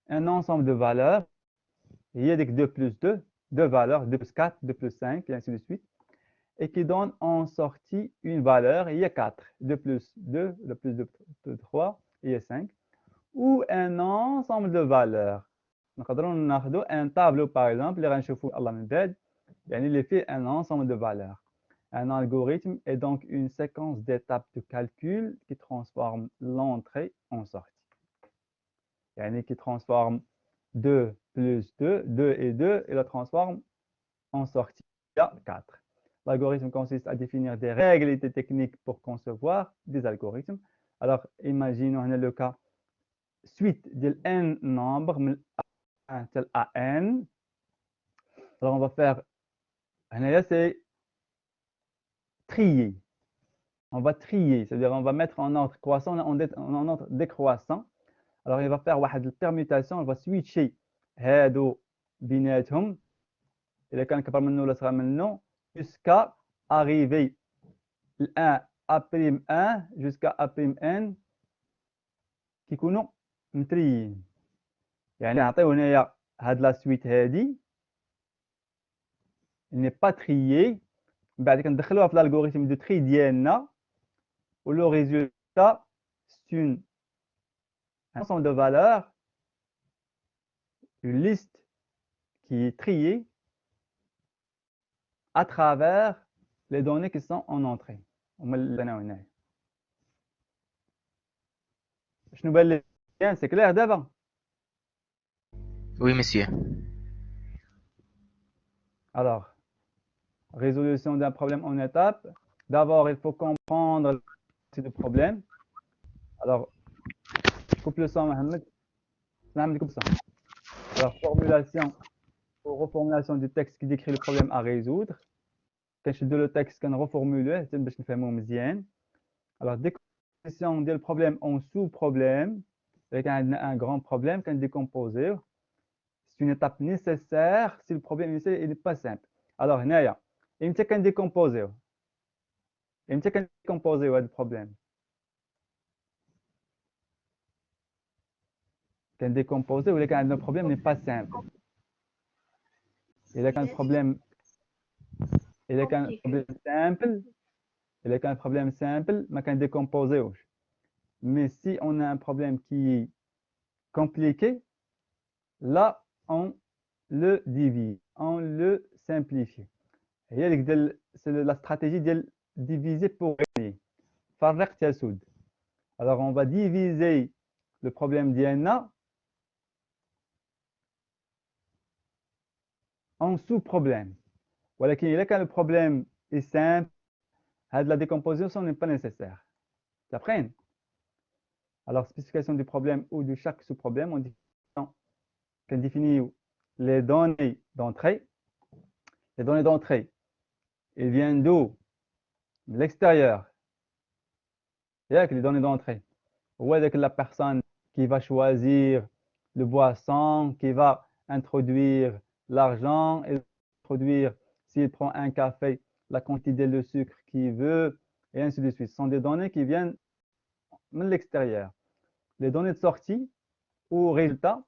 un ensemble de valeurs. Il y a des 2 plus 2, deux valeurs, 2 plus 4, 2 plus 5, et ainsi de suite, et qui donne en sortie une valeur, il y a 4, 2 plus 2, 2 plus 2, 3, il y a 5, ou un ensemble de valeurs. نقدروا ناخذوا un tableau par exemple اللي غنشوفوا الله من بعد يعني اللي فيه un ensemble de valeurs. Un algorithme est donc une séquence d'étapes de calcul qui transforme l'entrée en sortie. يعني qui transforme 2 plus 2, 2 et 2 et la transforme en sortie à 4. L'algorithme consiste à définir des règles et des techniques pour concevoir des algorithmes. Alors, imaginons le cas suite de n nombres من A tel à n. Alors, on va faire, c'est trier. On va trier, c'est-à-dire on va mettre en ordre croissant, en ordre décroissant. Alors, il va faire une permutation, on va switcher هادو بيناتهم إذا كان كبر منه ولا صغر منه jusqu'à arriver ل 1 jusqu'à A'N كيكونوا متريين. يعني نعطيو هنايا هاد لا سويت هادي ني با تريي، من بعد كندخلوها في الالغوريثم دو تري ديالنا و لو ريزولتا سي اون ensemble de valeurs, une liste qui est triée à travers les données qui sont en entrée. C'est clair d'avant? Oui, monsieur. Alors, résolution d'un problème en étapes. D'abord, il faut comprendre le problème. Alors, coupe le son, Mohamed. Alors, formulation ou reformulation du texte qui décrit le problème à résoudre. كنشدو le texte كنreformulوه باش نفهموه مزيان. Alors, décomposition ديال problème en sous-problème. إذا كان عندنا un grand problème كنديكومبوزيوه. C'est une étape nécessaire si le problème n'est pas simple. Alors, هنايا إمتى كنديكومبوزيوه؟ إمتى كنديكومبوزيوه هذا البروبليم؟ كنديكومبوزي ولا كان عندنا problème n'est pas simple. إذا كان problème simple ما كنديكومبوزيوش. Mais si on a un problème qui est compliqué, là on le divise, on le simplifie. C'est la stratégie de diviser pour gagner. فرق تسود. Alors on va diviser le problème ديالنا en sous-problème. ولكن إذا كان le problème est simple, la décomposition n'est pas nécessaire. D'après. Alors, spécification du problème ou de chaque sous-problème, on définit les données d'entrée. Les données d'entrée, elles viennent d'où? De l'extérieur. C'est-à-dire que les données d'entrée, ou avec la personne qui va choisir le boisson, qui va introduire l'argent et introduire, s'il prend un café, la quantité de sucre qu'il veut, et ainsi de suite. Ce sont des données qui viennent de l'extérieur. Les données de sortie ou résultats,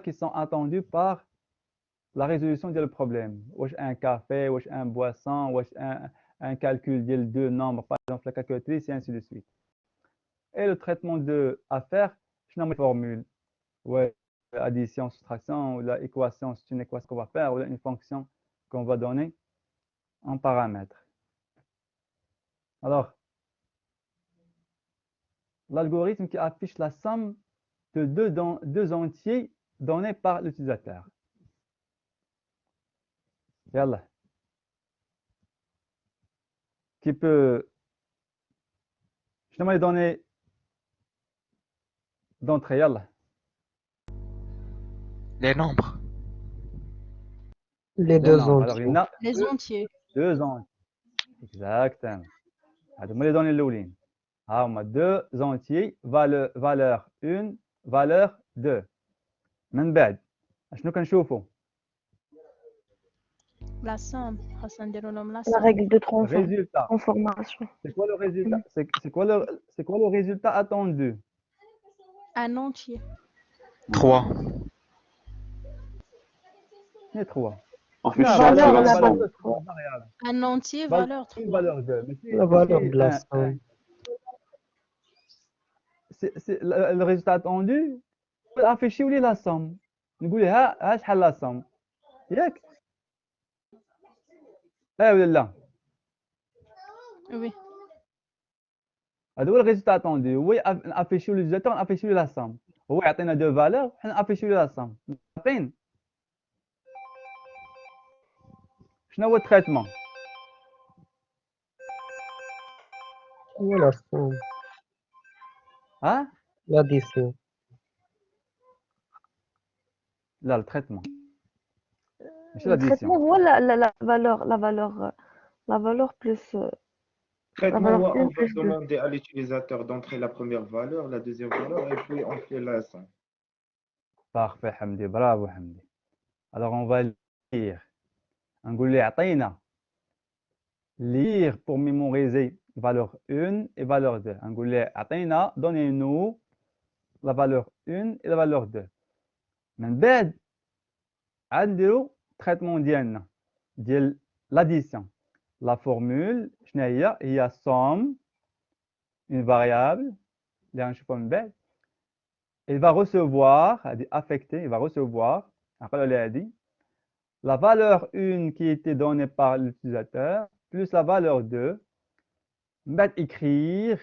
qui sont attendus par la résolution du problème. Ou un café, ou un boisson, ou un calcul de deux nombres, par exemple la calculatrice, et ainsi de suite. Et le traitement à faire, je n'ai pas de formule. Ouais, addition, soustraction, ou l'équation, c'est une équation qu'on va faire, ou une fonction qu'on va donner en paramètres. Alors, l'algorithme qui affiche la somme de deux entiers donnés par l'utilisateur. Yallah. Qui peut... Je vais les données d'entrée. Yallah. Les nombres. Les deux entiers. Alors, les entiers. Deux entiers. Exactement. Je vais les donner l'oulin. On a deux entiers, valeur 1, valeur 2. من بعد شنو كنشوفوا؟ La somme. La règle de résultat. transformation. C'est quoi le résultat? C'est quoi le résultat attendu? Un entier. 3. C'est 3. afficher لا valeur la la valeur somme. 2 c'est une variable. Un entier, Valeur valeur 1 3. valeur 2 La valeur ماشي de la somme. c'est le résultat attendu afficher لي la somme نقول ها شحال la somme ياك ولا لا Oui. هذا هو الريزلت اتوندي هو افيشيو لي جيتون افيشيو لا سام هو يعطينا دو فالور حنا افيشيو لا سام متفقين شنو هو التريتمون هي la somme. ها L'addition. لا التريتمون ماشي Le traitement لاديسيون هو la valeur plus la Traitement, valeur on 1 va plus 2. demander à l'utilisateur d'entrer la première valeur, la deuxième valeur, et puis on fait la somme. بارفي حمدي برافو حمدي alors on va lire نقول له يعطينا lire pour mémoriser valeur 1 et valeur 2 نقول له يعطينا donnez-nous la valeur 1 et la valeur 2 من بعد عاد نديرو تريتمون ديالنا ديال l'addition la formule شنو هي somme une variable اللي غنشوفها من بعد il va recevoir هذه affecté il va recevoir نعقلوا على هذه la valeur 1 qui était donnée par l'utilisateur plus la valeur 2 من بعد écrire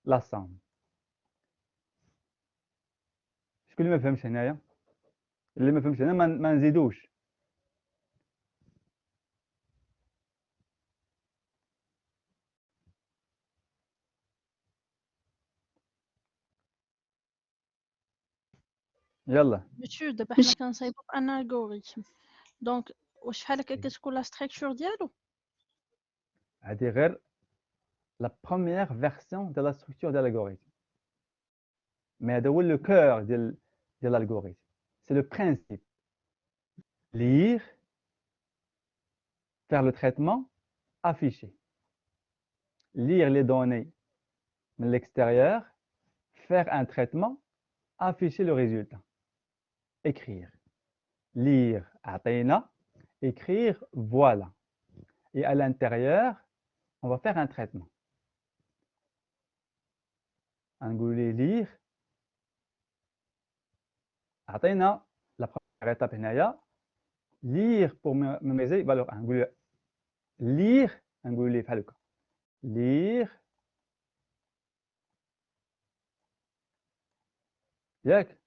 la somme شكون اللي ما فهمش هنايا اللي ما فهمش هنا ما نزيدوش يلا Monsieur, دابا حنا كنصايبو ان الغوريثم دونك واش بحال هكا كتكون لا ستركتور ديالو هذه غير la première version de la structure de l'algorithme mais هذا هو le cœur ديال l'algorithme c'est le principe lire faire le traitement afficher lire les données de l'extérieur faire un traitement afficher le résultat écrire lire عطينا écrire voilà et à l'intérieur on va faire un traitement نقول lire عطينا la première étape هنايا lire pour mémoriser valeur 1 نقول lire نقول ليه بحال هكا lire ياك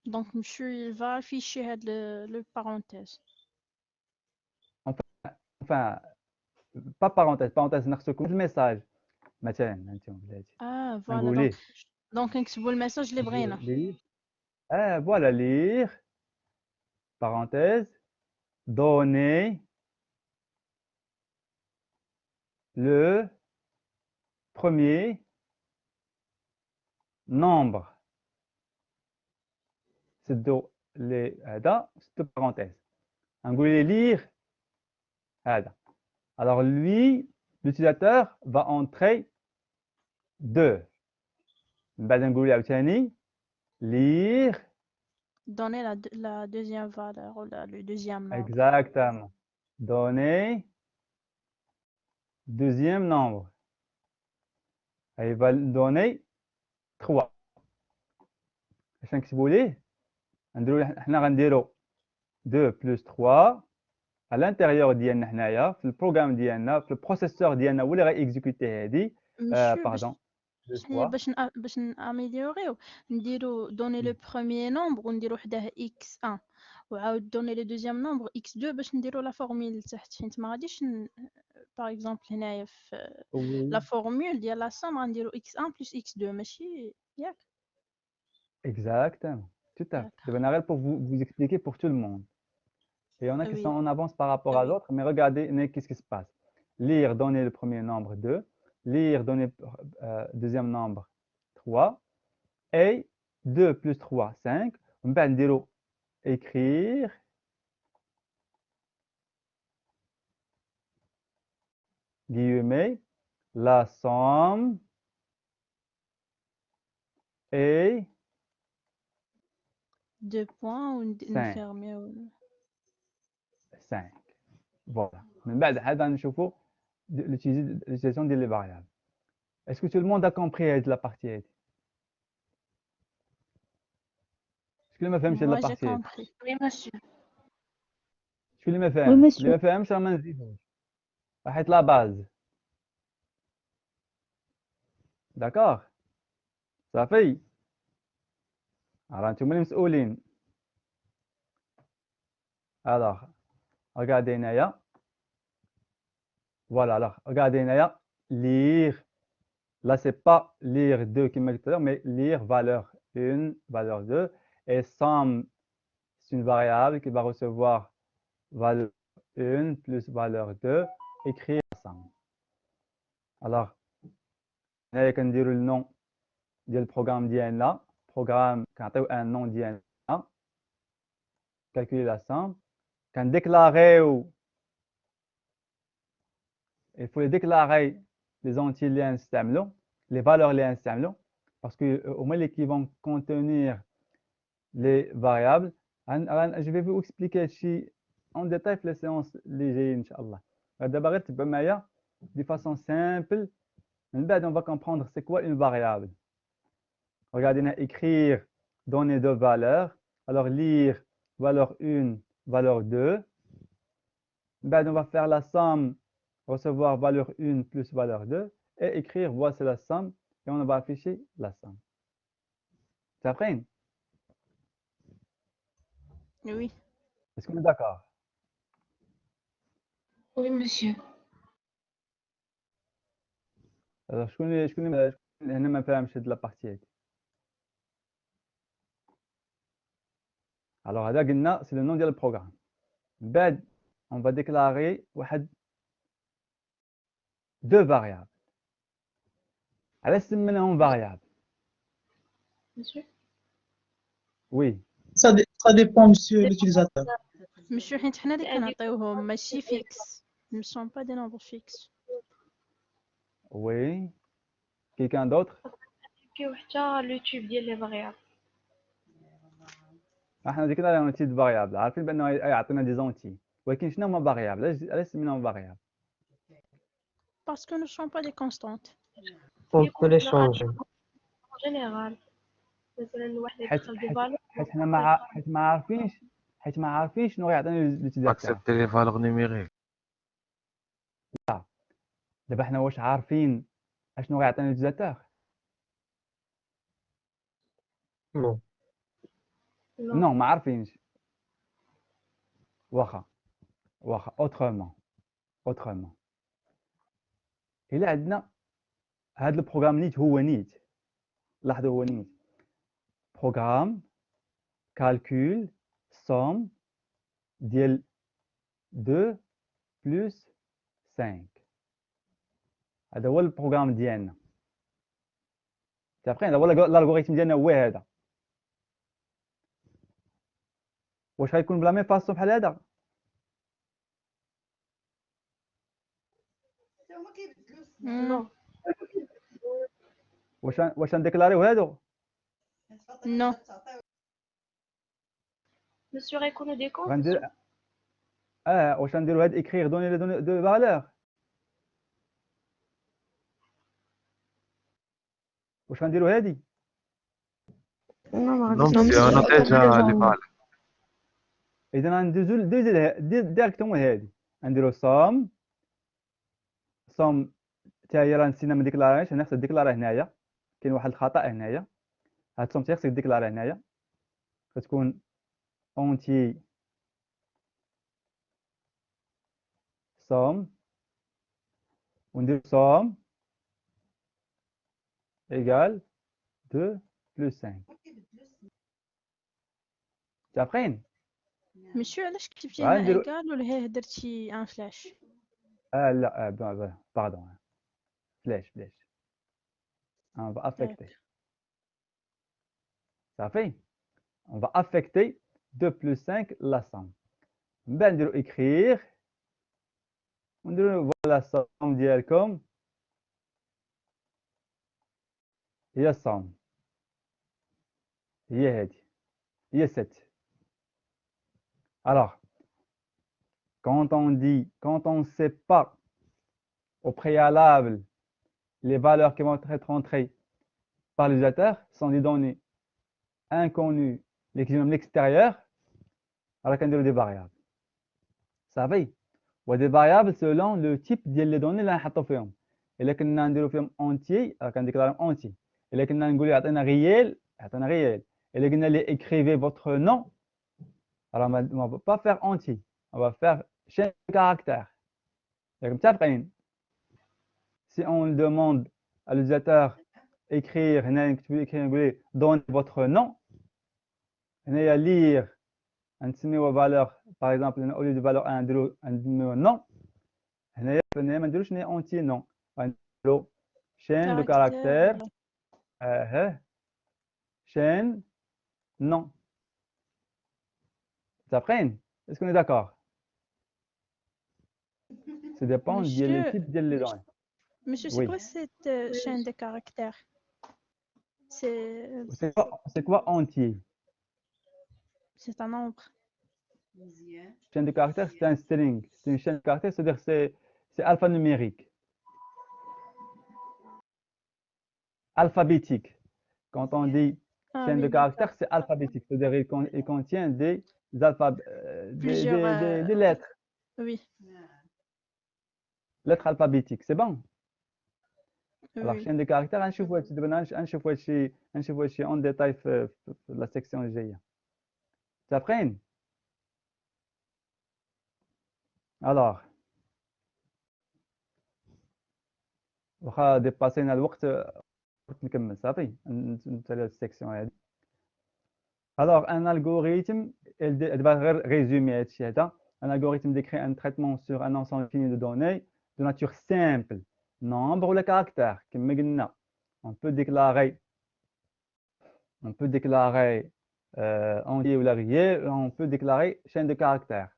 دونك monsieur il va afficher هاد le parenthèse enfin pas parenthèse نخصكم الميساج مثلا انتم بلاتي فوالا نقول ليه دونك نكتبوا الميساج اللي بغينا lire voilà lire parenthèse donner le premier nombre سدوا لي هذا سدوا parenthèse نقول ليه lire هذا alors lui l'utilisateur va entrer 2 من بعد نقول عاوتاني lire donner la deuxième valeur ou le deuxième nombre exactement donner deuxième nombre il va donner 3 اش نكتبوا ليه نديروا حنا غنديروا 2 plus 3 à l'intérieur ديالنا حنايا في البروغرام ديالنا في البروسيسور ديالنا هو اللي غايكزيكوتي هذه باردون باش ناميليوريو نديرو دوني لو بروميير نومبر ونديرو حداه x1 وعاود دوني لو دوزيام نومبر x2 باش نديرو لا فورمول تحت حيت ما غاديش باغ اكزومبل هنايا في لا فورمول ديال لا سوم غنديرو x1 plus x2 ماشي ياك exactement tout à fait demain arrête pour vous expliquer pour tout le monde et on a qui sont en avance par rapport à l'autre mais regardez qu'est-ce qui se passe lire donner le premier nombre 2 lire donner deuxième nombre 3 et 2 plus 3 5 on va dire écrire guillemets la somme est 2 points ou fermer 5. Voilà. من بعد هذا نشوفوا l'utilisation des variables. Est-ce que tout le monde a compris la partie هذه؟ شكون اللي ما فهمش هاد Moi, la j'ai partie هذه؟ compris. Oui, monsieur. شكون اللي ما Oui, فهمش؟ اللي monsieur. ما فهمش راه ما نزيدوش. حيت لا باز. داكوغ؟ صافي؟ راه نتوما اللي مسؤولين. Alors, regardez هنايا. Voilà, alors, regardez هنايا. Lire. Là, c'est pas lire 2 qui m'a tout à l'heure, mais lire valeur 1, valeur 2. Et somme, c'est une variable qui va recevoir valeur 1 plus valeur 2. Écrire la somme. Alors, هنايا كنديروا le nom ديال البروغرام ديالنا. Programme كنعطيو un nom ديالنا. Calculer la somme. كنديكلاغيو. Il faut les déclarer les entiers اللي نستعملوا, les valeurs اللي نستعملوا, parce que هما اللي qui vont contenir les variables. Je vais vous expliquer هادشي en détail في les séances اللي جايين ان شاء الله. دابا غير تبعوا معايا de façon simple. من بعد on va comprendre c'est quoi une variable. Regardez là, écrire, donner deux valeurs. Alors lire valeur 1, valeur 2. من بعد on va faire la somme, recevoir valeur 1 plus valeur 2 et écrire voici la somme et on va afficher la somme. Ça prend? Oui. Est-ce qu'on est d'accord? Oui, monsieur. Alors شكون اللي هنا ما فاهمش هاد لابارتي هادي؟ Alors هذا قلنا c'est le nom ديال البروغرام. من بعد on va déclarer واحد deux variables. علاش سميناهم variables? Monsieur. Oui. Ça dépend, monsieur l'utilisateur. Monsieur, حيت حنا اللي كنعطيوهم ماشي فيكس. Ne sont pas des nombres fixes. Oui. Quelqu'un d'autre? كيو حتى اليوتيوب ديال لي فاريابل. احنا ذكرنا لهم تيد فاريابل، عارفين بانه يعطينا دي زونتي، ولكن شنو هما فاريابل؟ علاش سميناهم فاريابل؟ Parce que ne sont pas des constantes. On peut les changer. En général. مثلا واحد حيت يدخل دي فالور. حيت ما عارفينش شنو غيعطينا لوتيزاتور. accepter les valeurs numériques. دابا حنا واش عارفين اشنو غيعطينا لوتيزاتور؟ Non. نو ما عارفينش. واخا اوترومون الا عندنا هذا البروغرام نيت هو نيت، لاحظوا هو نيت بروغرام كالكول سوم ديال 2 بلس 5. هذا هو البروغرام ديالنا. تابقين هذا هو الالغوريثم ديالنا هو هذا. واش غيكون بلا ميم فاصون بحال هذا؟ Non. واش نديكلاريو هادو؟ Non. Monsieur غيكونوا دي غندير كونستون. واش نديرو هاد écrire donner les données de valeur؟ واش غنديرو هادي؟ Non, Non, non, monsieur, on a monsieur. déjà les valeurs. اذا غندوزو ديريكتومون هادي، نديرو صوم حتى هي راه نسينا ما ديكلاريش. هنا خصك ديكلاري هنايا، كاين واحد الخطا هنايا. هاد صوم خصك ديكلاري هنايا، كتكون اونتي صوم وندير صوم ايكال 2 بلس 5. تابقين؟ Monsieur, علاش كتبتي هنا غنديرو ايكال ولا هي درتي ان فلاش؟ لا باردون فلاش on va affecter. Ça fait, on va affecter 2 plus 5 la somme. من بعد نديرو écrire ونديرو voilà somme ديالكم هي الصوم، هي هادي، هي 7. Alors quand on ne sait pas au préalable les valeurs qui vont être entrées par l'utilisateur, sont des données inconnues, l'extérieur, alors qu'on a des variables. صافي ودي variables selon le type ديال les données اللي نحطو فيهم. الا كنا نديرو فيهم اونتي راه كنديكلاريهم اونتي. الا كنا نقولوا يعطينا ريال يعطينا ريال. الا قلنا لي écrivez votre nom, alors on va pas faire entier, on va faire chaîne de caractères. متفقين؟ Si on demande à l'utilisateur écrire donne votre nom, هنايا lire نسميوها valeur par exemple au lieu de valeur 1 نديرو nom, هنايا ما نديروش entier non, نديرو chaîne de caractères chaîne non. متفقين؟ Est-ce qu'on est d'accord? Ça dépend du type de données. Monsieur, c'est quoi cette chaîne de caractères? C'est quoi entier? C'est un nombre. Chaîne de caractères, c'est un string. C'est une chaîne de caractères, c'est-à-dire c'est alphanumérique. Alphabétique. Quand on dit chaîne de caractères, c'est alphabétique. C'est-à-dire il contient des lettres. Oui. Lettres alphabétiques, c'est bon? Alors, Oui. chaîne de caractères, نشوفوا شي en détail في la section الجاية. تابعين؟ Alors, واخا ديباسينا الوقت نكمل صافي نتسالى السيكسيون هذه. Alors, un algorithme, elle va résumer هادشي هذا. Un algorithme décrit un traitement sur un ensemble fini de données de nature simple, nombre ou les caractères. Comme قلنا, on peut déclarer entier ou la réel, on peut déclarer chaîne de caractères.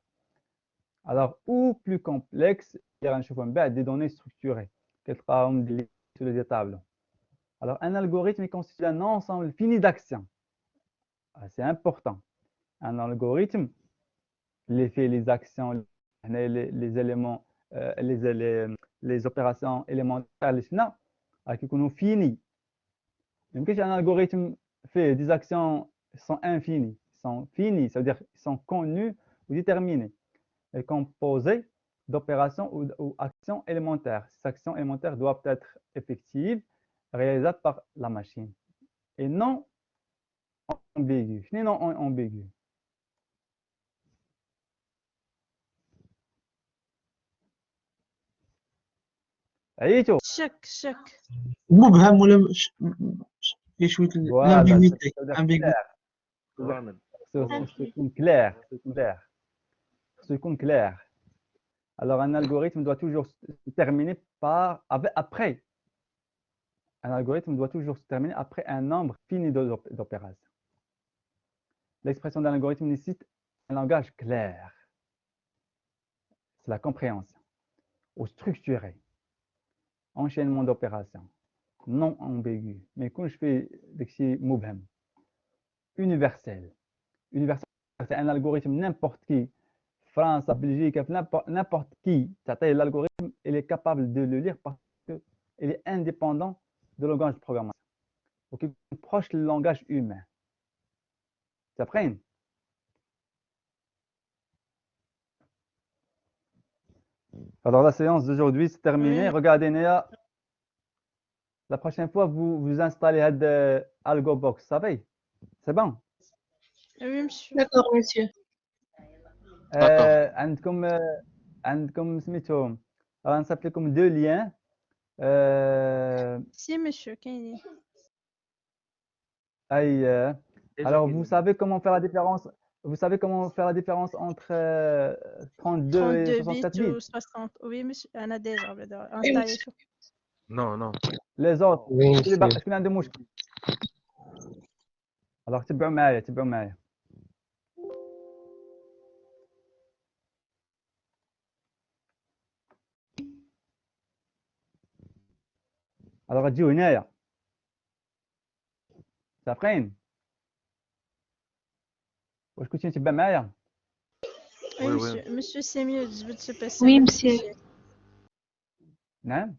Alors, ou plus complexe, des données structurées, sur les tables. Alors, un algorithme est constitué d'un ensemble fini d'actions. C'est important. Un algorithme, les faits, les actions, les éléments, les opérations élémentaires, les schémas, qui sont finis. Donc, un algorithme fait des actions sont infinies, ça veut dire qu'ils sont connues ou déterminées, et composées d'opérations ou actions élémentaires. Ces actions élémentaires doivent être effectives, réalisables par la machine, et non ambiguës. Non ambiguës. عييتو شك مبهم ولا في شويه الامبيغويتي c'est clair. Alors un algorithme doit toujours se terminer après. Un algorithme doit toujours se terminer après un nombre fini d'opérations. L'expression d'un algorithme nécessite un langage clair. C'est la compréhension. Ou structuré. Enchaînement d'opérations. Non ambigu. Mais quand je fais des mubham. Universel. C'est un algorithme n'importe qui. France, Belgique, n'importe qui. L'algorithme, il est capable de le lire parce qu'il est indépendant de langage de programmation. Donc, il est proche du langage humain. Ça prend. Alors, la séance d'aujourd'hui, c'est terminé. Oui. Regardez, Néa. La prochaine fois, vous installez AlgoBox. Ça va? C'est bon? Oui, monsieur. D'accord, monsieur. عندكم سميتهم غنصيفط لكم 2 liens. Si, monsieur, كاينين. Alors, vous savez comment faire la différence? Vous savez comment faire la différence entre 32 et 64 bits ou bits? 60. Oui, monsieur. أنا déjà installé. Non. Les autres. Oui, monsieur. شكون عنده مشكل؟ Alors, تبعوا معايا. Alors, غتجيو هنايا. متفقين؟ واش كنتي متبع معايا؟ Oui, monsieur. Monsieur, c'est mieux. Je veux te passer. Oui, monsieur. نعم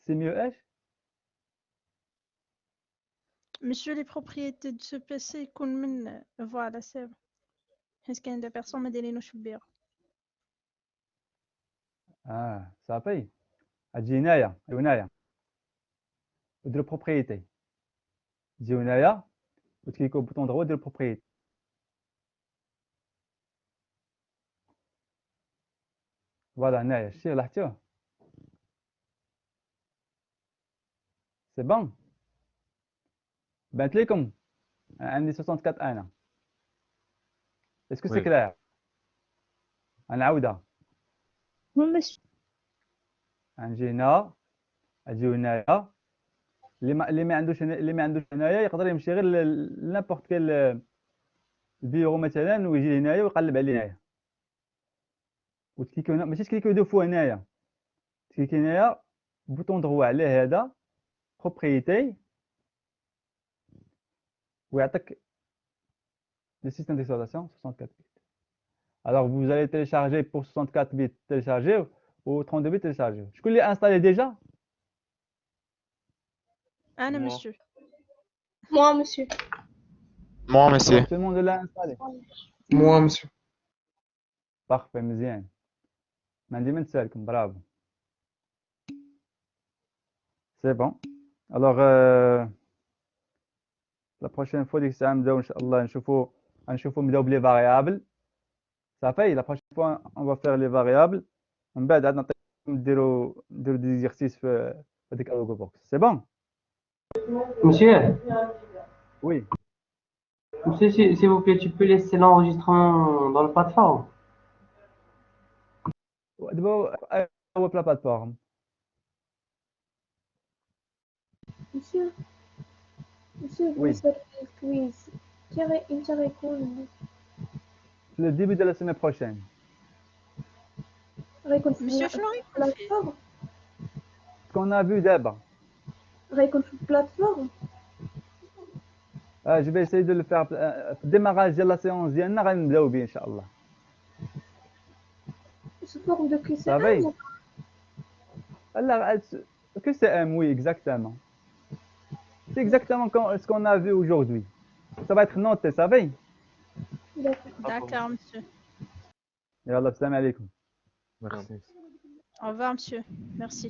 c'est mieux ايش Monsieur, les propriétés de ce PC يكون من voilà c'est bon. حيت كاين des personnes ما دايرينوش في البيرو. صافي تجي هنايا ودير بروبريتي تجي هنايا وتكليكو بوطون دروا دير بروبريتي فوالا هنايا شتي لاحظتوه سي بون بانت لكم عندي 64 انا اسكو سي Oui. كلير غنعاودها Oui, monsieur. غنجي هنا اجي هنايا اللي ما عندوش هنايا يقدر يمشي غير لنابورت كيل البيرو مثلا ويجي هنايا ويقلب عليه هنايا وتكليكو هنا ماشي تكليكو دو فوا هنايا تكليكي هنايا بوطون دروا على هذا propriété ويعطيك le système d'exploitation 64 bits. Alors vous allez télécharger pour 64 bits télécharger ou 32 bits télécharger. Je l'ai installé déjà. أنا monsieur. Moi, monsieur. Moi, monsieur. Tout le monde l'a installé. Moi, monsieur. Parfait, مزيان. ما عندي ما نسالكم برافو. C'est bon. Alors la prochaine fois ديك الساعة نبداو إن شاء الله نشوفوا نبداو بلي variables. صافي la prochaine fois on va faire les variables. من بعد عاد نعطيكم نديروا دي زيكسيس في هذيك الألغو بوكس. C'est bon. Monsieur, Oui. monsieur, s'il vous plaît, tu peux laisser l'enregistrement dans la plateforme? دابا هو في لا بلاتفورم. Monsieur, Oui. vous savez le quiz. أنت غيكون Le début de la semaine prochaine. Monsieur شنو غيكون فيه؟ plateforme. Ce qu'on a vu d'abord. غيكون في البلاتفورم. Je vais essayer de le faire في الديماراج ديال لا سيونس ديالنا غنبداو به ان شاء الله. Sous forme de صافي. QCM. Alors QCM oui exactement. C'est exactement ce qu'on a vu aujourd'hui. Ça va être noté, ça va? D'accord, monsieur. يلا السلام عليكم. Merci. Au revoir, monsieur. Merci.